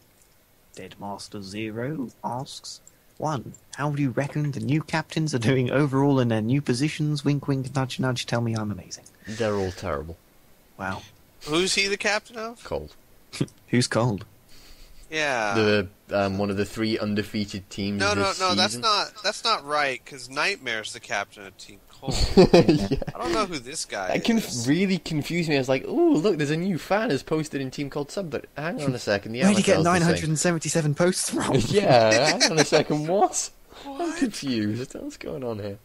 Deadmaster Zero asks, 1. How do you reckon the new captains are doing overall in their new positions? Wink, wink, nudge, nudge, tell me I'm amazing. They're all terrible. Wow. Who's he the captain of? Cold. Who's Cold? Yeah. The one of the 3 undefeated teams. No, season. that's not right. Because Nightmare's the captain of Team Cold. Yeah. I don't know who this guy is. Really confused me. I was like, "Oh, look, there's a new fan has posted in Team Cold Sub." But hang on a second, the Where'd you get avatar's the same. 977 posts from? Yeah, hang on a second. What? I'm confused. What's going on here?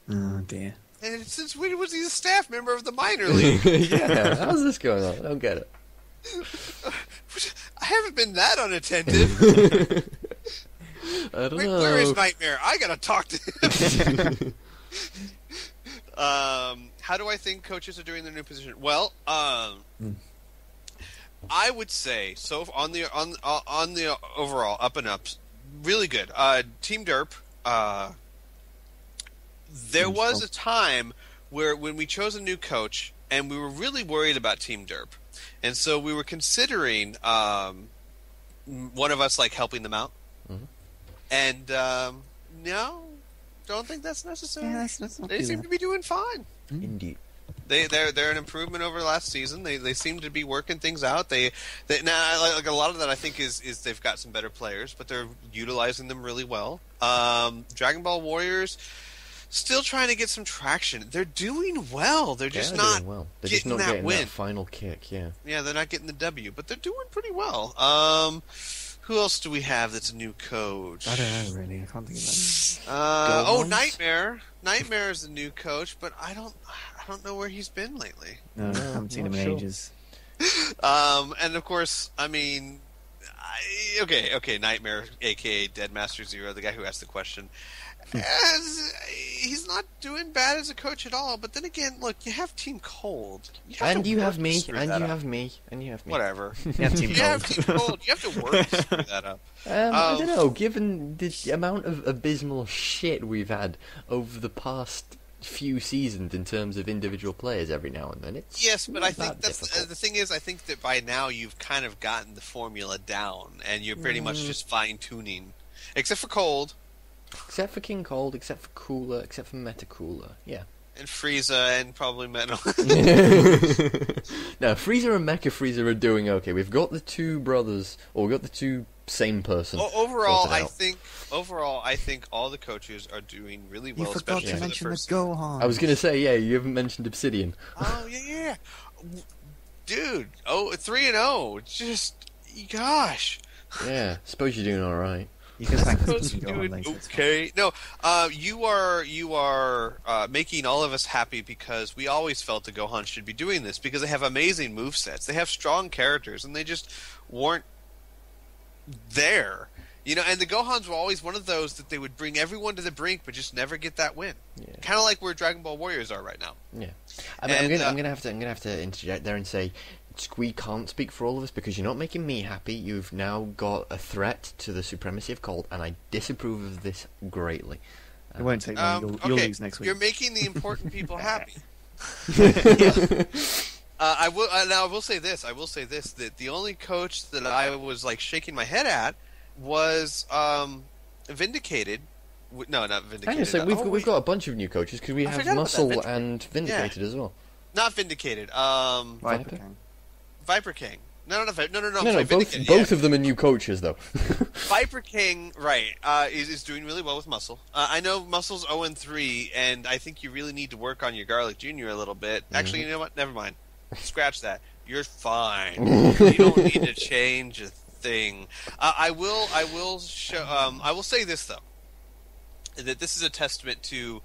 Oh dear. And since when was he a staff member of the minor league? Yeah, how's this going on? I don't get it. I haven't been that unattended. I don't know. Where is Nightmare? I gotta talk to him. How do I think coaches are doing their new position? Well, I would say so on the overall up and ups, really good. Team Derp. There was a time where when we chose a new coach and we were really worried about Team Derp, and so we were considering one of us helping them out. Mm-hmm. And no, don't think that's necessary. Yeah, that's they seem to be doing fine. Indeed. They're an improvement over last season. They seem to be working things out. They now a lot of that I think is they've got some better players, but they're utilizing them really well. Dragon Ball Warriors still trying to get some traction. They're doing well. They're just not doing well. They're getting just not that getting win. that final kick. Yeah. Yeah, they're not getting the W, but they're doing pretty well. Who else do we have that's a new coach? I don't know, really. I can't think of any. Nightmare. Nightmare is the new coach, but I don't know where he's been lately. No, I haven't seen him in ages. And of course, I mean, okay, Nightmare, aka Deadmaster Zero, the guy who asked the question. He's not doing bad as a coach at all, but then again, look, you have Team Cold. You have me. Whatever. You have Team Cold. You have to work to screw that up. I don't know, given the amount of abysmal shit we've had over the past few seasoned in terms of individual players every now and then. It's yes, but not I think that's difficult. the thing is, I think that by now you've kind of gotten the formula down, and you're pretty much just fine tuning, except for Cold, Except for King Cold, except for Cooler, except for Meta Cooler, yeah. and Frieza, and probably Metal. Now, Frieza and Mecha Frieza are doing okay. We've got the two brothers, or we've got the two same person. Overall, sorted out. I think all the coaches are doing really well. You forgot especially to for mention the the first. Gohan. I was going to say, yeah, you haven't mentioned Obsidian. Oh yeah, dude. 3-0. Just gosh. Yeah, suppose you're doing alright. You can thank us Supposed for to Gohan do it later. okay. No, you are making all of us happy because we always felt that Gohan should be doing this because they have amazing movesets, they have strong characters, and they just weren't there. You know, and the Gohans were always one of those that they would bring everyone to the brink, but just never get that win. Yeah. Kind of like where Dragon Ball Warriors are right now. Yeah, I'm gonna have to interject there and say, we can't speak for all of us because you're not making me happy. You've now got a threat to the supremacy of Cold, and I disapprove of this greatly. It won't take long. You'll lose next week. You're making the important people happy. I will say this. That the only coach that I was like shaking my head at was Vindicated. No, not Vindicated. And so we've got a bunch of new coaches because we have forgot about Muscle that. and Vindicated as well. Not Vindicated. Viper King. Viper King. No. No, Sorry, Vindicated, both of them are new coaches though. Viper King, right, is doing really well with Muscle. I know Muscle's 0-3, and I think you really need to work on your Garlic Jr. a little bit. Actually, you know what? Never mind. Scratch that. You're fine. You don't need to change a thing. I will say this though, that this is a testament to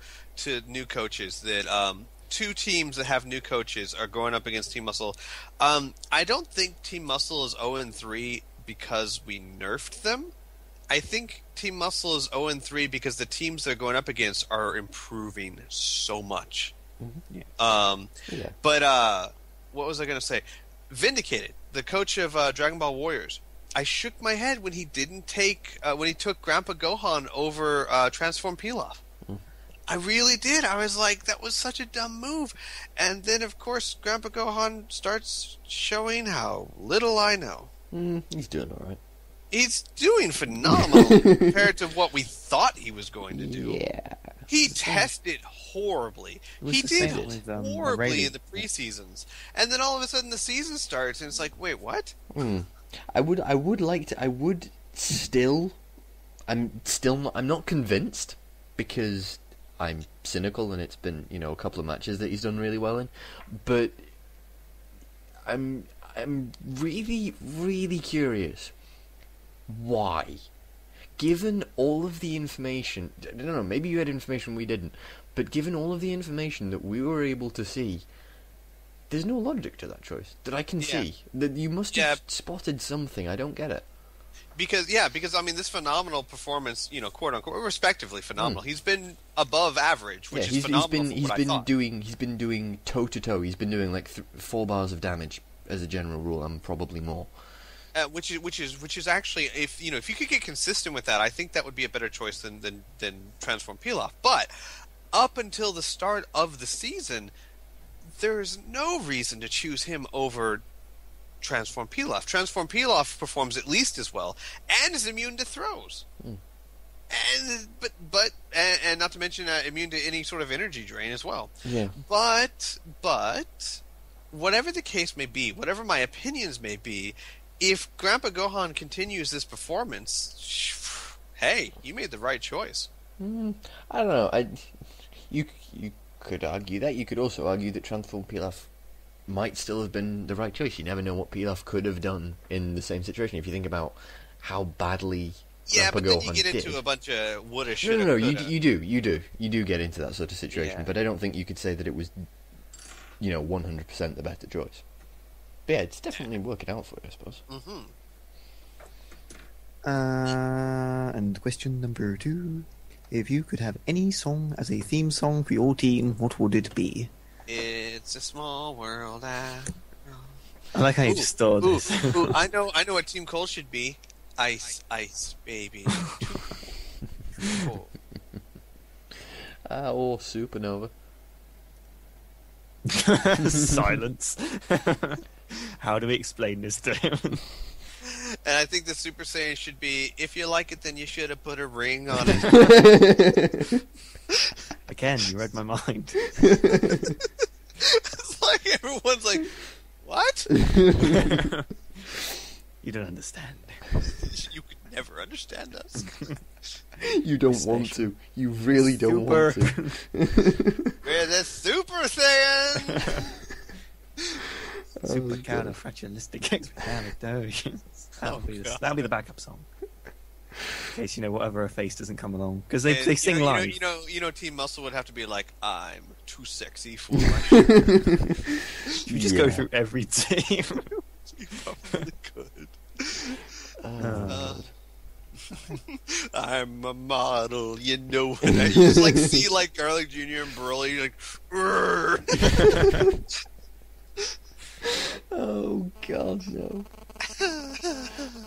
new coaches that two teams that have new coaches are going up against Team Muscle. I don't think Team Muscle is 0-3 because we nerfed them. I think Team Muscle is 0-3 because the teams they're going up against are improving so much. Yeah. But what was I going to say? Vindicated, the coach of Dragon Ball Warriors. I shook my head when he didn't take when he took Grandpa Gohan over Transform Pilaf. I really did. I was like, that was such a dumb move. And then, of course, Grandpa Gohan starts showing how little I know. He's doing all right. He's doing phenomenal compared to what we thought he was going to do. Yeah. He tested horribly. He did horribly in the preseasons. And then all of a sudden the season starts and it's like, wait, what? I'm not convinced because I'm cynical and it's been, a couple of matches that he's done really well in, but I'm really, really curious why, given all of the information, I don't know, maybe you had information we didn't, but given all of the information that we were able to see, there's no logic to that choice that I can see. That you must have spotted something. I don't get it. Because I mean, this phenomenal performance, quote unquote, respectively phenomenal. He's been above average, which is phenomenal. He's been doing toe to toe. He's been doing like 4 bars of damage as a general rule, and probably more. Which is actually, if you could get consistent with that, I think that would be a better choice than Transform Pilaf. But up until the start of the season, there's no reason to choose him over Transform Pilaf. Transform Pilaf performs at least as well and is immune to throws. And not to mention immune to any sort of energy drain as well. Yeah. But whatever the case may be, whatever my opinions may be, if Grandpa Gohan continues this performance, hey, you made the right choice. I don't know. You could argue that. You could also argue that Transform Pilaf might still have been the right choice. You never know what Pilaf could have done in the same situation. If you think about how badly Grandpa but then Gohan you get into did. a bunch of woulda, shoulda, No, coulda. you do get into that sort of situation. Yeah. But I don't think you could say that it was, 100% the better choice. But yeah, it's definitely working out for you, I suppose. And question number 2. If you could have any song as a theme song for your team, what would it be? It's a small world after all. I like how you just thought this. I know what Team Cole should be. Ice, ice, baby. Cool. Or Supernova. Silence. How do we explain this to him? And I think the Super Saiyan should be, if you like it, then you should have put a ring on it. Again, you read my mind. It's like everyone's like, what? You don't understand. You could never understand us. You don't want to. You really don't want to. We're the Super Saiyan! Super califragilistic. That'll be the backup song. In case whatever face doesn't come along, because they sing live. You know, Team Muscle would have to be like, I'm too sexy for my shit. You just go through every team. You probably could. I'm a model, you know. And you just like see like Garlic Jr. and Broly like. Oh God, no!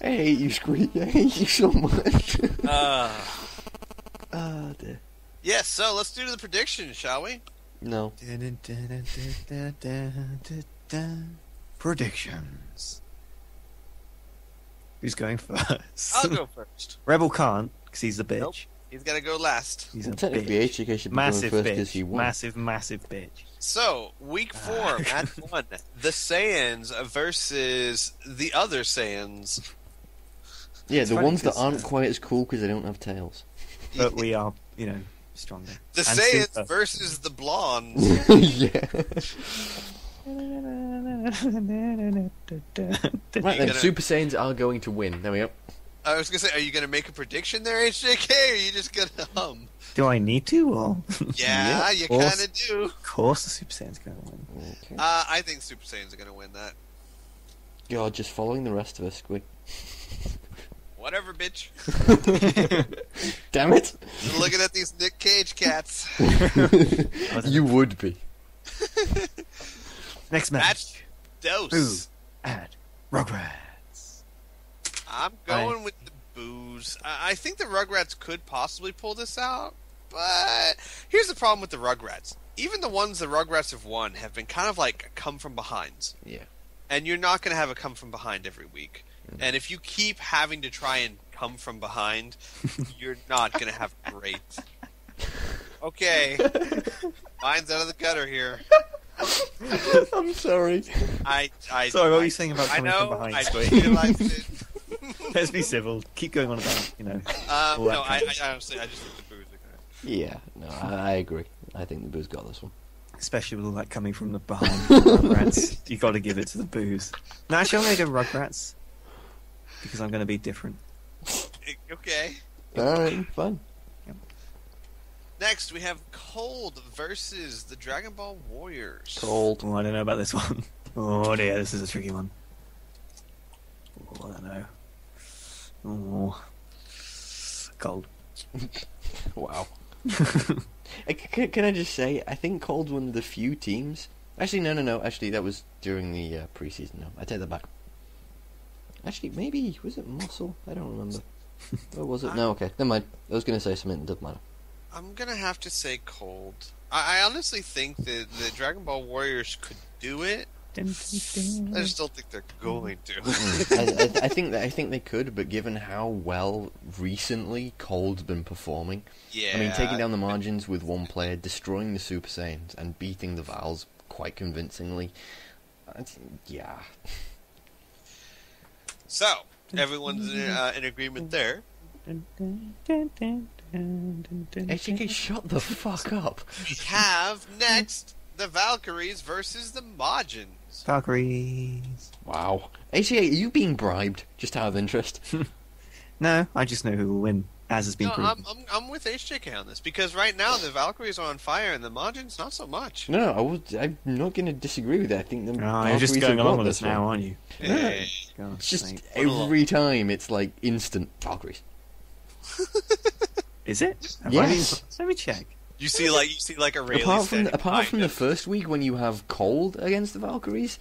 I hate you, Squeak. I hate you so much. Dear. Yes, so let's do the prediction, shall we? No. Predictions. Who's going first? I'll go first. Rebel can't, because he's a bitch. Nope. He's got to go last. He's a Technically, bitch. HJK should be Massive going first bitch. because he won. Massive bitch. So, week 4, match 1. The Saiyans versus the other Saiyans. Yeah, the funny ones that 'cause, aren't quite as cool because they don't have tails. But we are, stronger. The And Saiyans super. versus the Blondes. Yeah. Right then, Super Saiyans are going to win. There we go. I was going to say, are you going to make a prediction there, HJK, or are you just going to hum? Do I need to, or? Yeah, you kind of do. Of course the Super Saiyan's going to win. Okay. I think Super Saiyans are going to win that. You're just following the rest of us, Squid. Whatever, bitch. Damn it! Looking at these Nick Cage cats. You would be. Next match. Dose. Boo. Add Rugrats. I'm going with the Boos. I think the Rugrats could possibly pull this out, but here's the problem with the Rugrats. Even the ones the Rugrats have won have been kind of like come from behinds. Yeah. And you're not going to have a come from behind every week. And if you keep having to try and come from behind, you're not going to have great. Okay. Mine's out of the gutter here. I'm sorry. Sorry, what were you saying about coming from behind? I realized it. Let's be civil. Keep going on about, all that No, kind of- I honestly, I just think the Boos are going to. Yeah, no, I agree. I think the Boo's got this one. Especially with all that coming from the behind Rugrats. You got to give it to the Boos. No, actually, I'm going to go Rugrats. Because I'm going to be different. Okay. Alright, fine. Next, we have Cold versus the Dragon Ball Warriors. Cold. Oh, I don't know about this one. Oh dear, this is a tricky one. Oh, I don't know. Oh. Cold. Wow. Can I just say, I think Cold's one of the few teams... Actually, no. Actually, that was during the preseason. No, I take that back. Actually, maybe... Was it Muscle? I don't remember. Or was it? No, okay. Never mind. I was going to say something that doesn't matter. I'm going to have to say Cold. I honestly think that the Dragon Ball Warriors could do it. I just don't think they're going to. I think they could, but given how well recently Cold's been performing... Yeah. I mean, taking down the margins with one player, destroying the Super Saiyans, and beating the Vals quite convincingly. Yeah. So, everyone's in agreement there. HK, shut the fuck up. We have next the Valkyries versus the Majins. Valkyries. Wow. HK, are you being bribed? Just out of interest. No, I just know who will win, as has been No, proven. I'm with HJK on this because right now the Valkyries are on fire and the Majins not so much. No, I'm not going to disagree with that. I think the Oh, you're just Valkyries going have along got with us this one. now, aren't you? Hey. God, It's just mate. every time it's like instant Valkyries. Is it? Yes. Let me check. You see like a Rayleigh Apart standing from behind the him. first week when you have Cold against the Valkyries,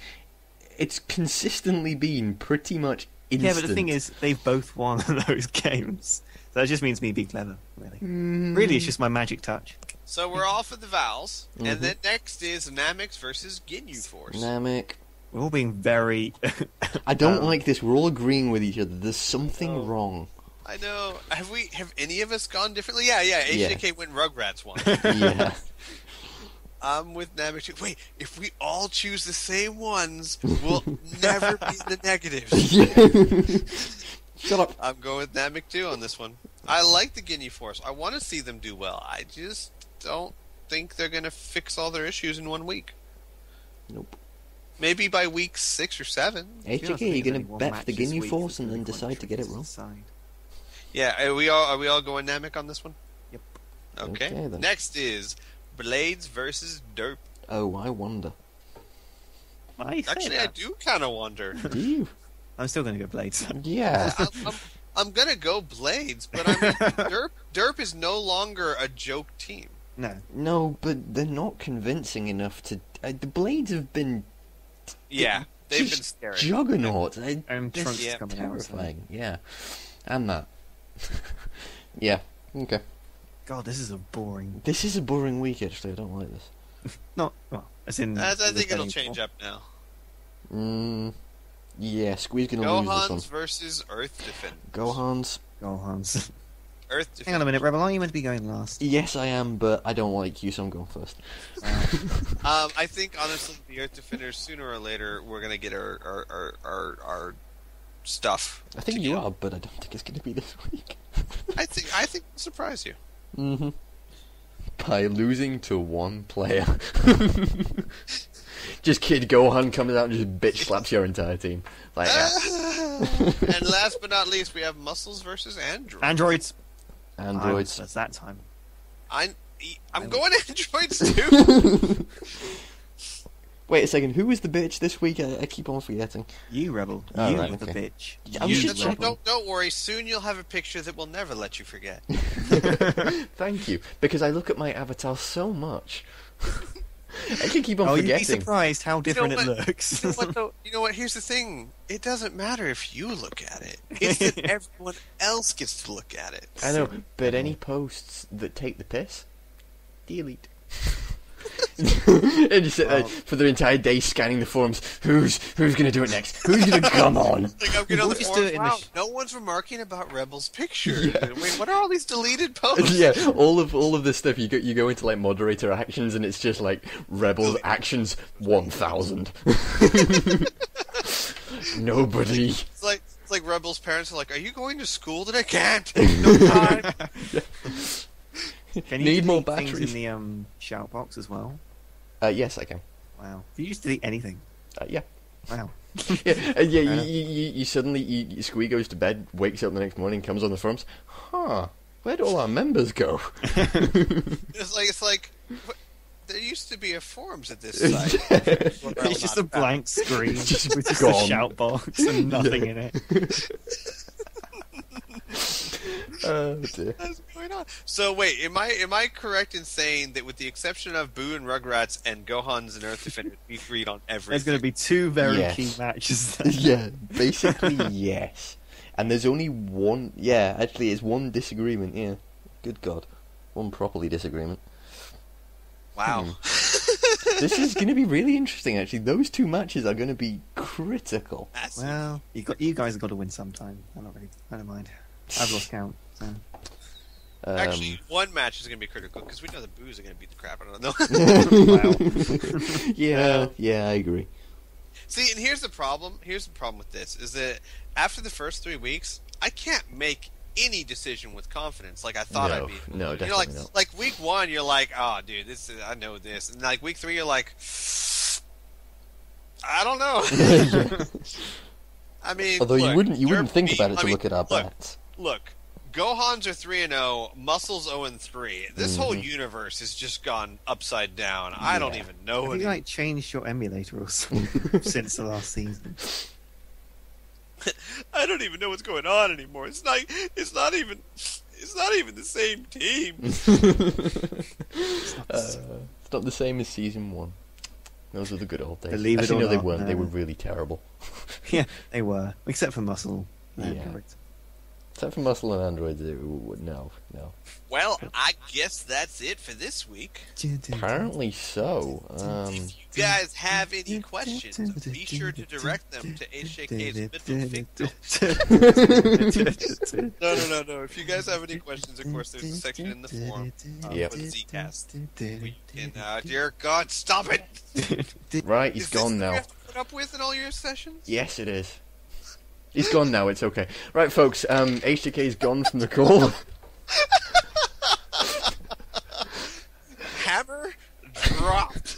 it's consistently been pretty much instant. Yeah, but the thing is, they've both won those games. So that just means me being clever, really. Really, it's just my magic touch. So we're all for the Vals, and then next is Namek versus Ginyu Force. Namek. We're all being very... I don't like this. We're all agreeing with each other. There's something wrong. I know. Have any of us gone differently? Yeah. HJK went Rugrats one. Yeah. I'm with Namek too. Wait, if we all choose the same ones, we'll never be in the negatives. Shut up. I'm going with Namek too on this one. I like the Ginyu Force. I want to see them do well. I just don't think they're going to fix all their issues in 1 week. Nope. Maybe by week 6 or 7. HJK, you're going to bet for the Ginyu Force and then decide to get it wrong? Yeah, are we all going Namek on this one? Yep. Okay then. Next is Blades versus Derp. Oh, I wonder. Actually, I do kind of wonder. Do you? I'm still going to go Blades. Yeah. I'm going to go Blades, but I mean, Derp is no longer a joke team. No, but they're not convincing enough to... the Blades have been... Yeah, they've been just scary. juggernauts. Trunks This coming terrifying. Yeah. And that. Yeah. Okay. God, this is a boring... This is a boring week, actually. I don't like this. Not... Well, as in... I think it'll change up now. Yeah, Squee's going to lose this one. Gohans versus Earth Defender. Gohans. Earth Defender. Hang on a minute, Rebel. Aren't you meant to be going last? Yes, I am, but I don't like you, so I'm going first. I think, honestly, the Earth Defenders, sooner or later, we're going to get our stuff. I think you are, but I don't think it's going to be this week. I think it'll surprise you. Mm-hmm. By losing to one player. Just Kid Gohan comes out and just bitch slaps your entire team. Like, yeah. And last but not least, we have Muscles versus Androids. Androids. That's that time. I'm going Androids too. Wait a second, who was the bitch this week? I keep on forgetting. You, Rebel. Oh, you right, were the okay. bitch. Don't worry. Soon you'll have a picture that will never let you forget. Thank you, because I look at my avatar so much. I can keep on forgetting. You'd be surprised how different it looks. You know what, though? You know what? Here's the thing. It doesn't matter if you look at it. It's that everyone else gets to look at it. I know, but any posts that take the piss, delete. And just sit there for the entire day scanning the forums. Who's going to do it next? Who's going to come on? Like, I'm getting on the forums. Wow, no one's remarking about Rebel's picture. Yeah. Wait, what are all these deleted posts? Yeah, all of this stuff. You go into like moderator actions, and it's just like Rebel's actions 1000. Nobody. It's like Rebel's parents are like, "Are you going to school today?" Can't. No time. Yeah. Can you need more delete batteries things in the shout box as well? Yes, I can. Wow. Can you just delete anything? Yeah. Wow. Yeah. You suddenly Squee goes to bed, wakes up the next morning, comes on the forums. Where'd all our members go? It's like there used to be a forums at this site. It's just a blank screen with just a shout box and nothing in it. Oh dear. What's going on? So wait, am I correct in saying that with the exception of Boo and Rugrats and Gohan's and Earth Defenders, we agreed on everything? There's going to be two very key matches there. Yeah, basically yes. And there's only one. Yeah, actually, it's one disagreement. Yeah, good God, one properly disagreement. Wow. This is going to be really interesting. Actually, those two matches are going to be critical. Well, you guys have got to win sometime. I don't mind. I've lost count. So. Actually, one match is going to be critical because we know the Boos are going to beat the crap out of them. Wow. Yeah, I agree. See, and here's the problem. Here's the problem with this: is that after the first 3 weeks, I can't make any decision with confidence like I thought I'd be. No, definitely not. Like week 1, you're like, "Oh, dude, I know this," and like week 3, you're like, "I don't know." I mean, although you wouldn't think about it to look at our bets. Look, Gohans are 3-0, Muscles 0-3. This whole universe has just gone upside down. I don't even know. Have you changed your emulator or something since the last season? I don't even know what's going on anymore. It's not even the same team. It's not the same as season 1. Those were the good old days. Believe it or they not, weren't. no. They were really terrible. Yeah, they were, except for Muscle. Yeah. Except for muscle and androids, no. Well, I guess that's it for this week. Apparently so. If you guys have any questions, be sure to direct them to HJK's middle finger. No. If you guys have any questions, of course, there's a section in the forum for ZCast. We can, dear God, stop it! Right, he's gone now. Is this what you have to put up with in all your sessions? Yes, it is. He's gone now, it's okay. Right, folks, HJK's gone from the call. Hammer dropped.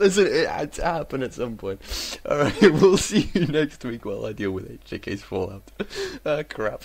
Listen, it had to happen at some point. Alright, we'll see you next week while I deal with HJK's fallout. Crap.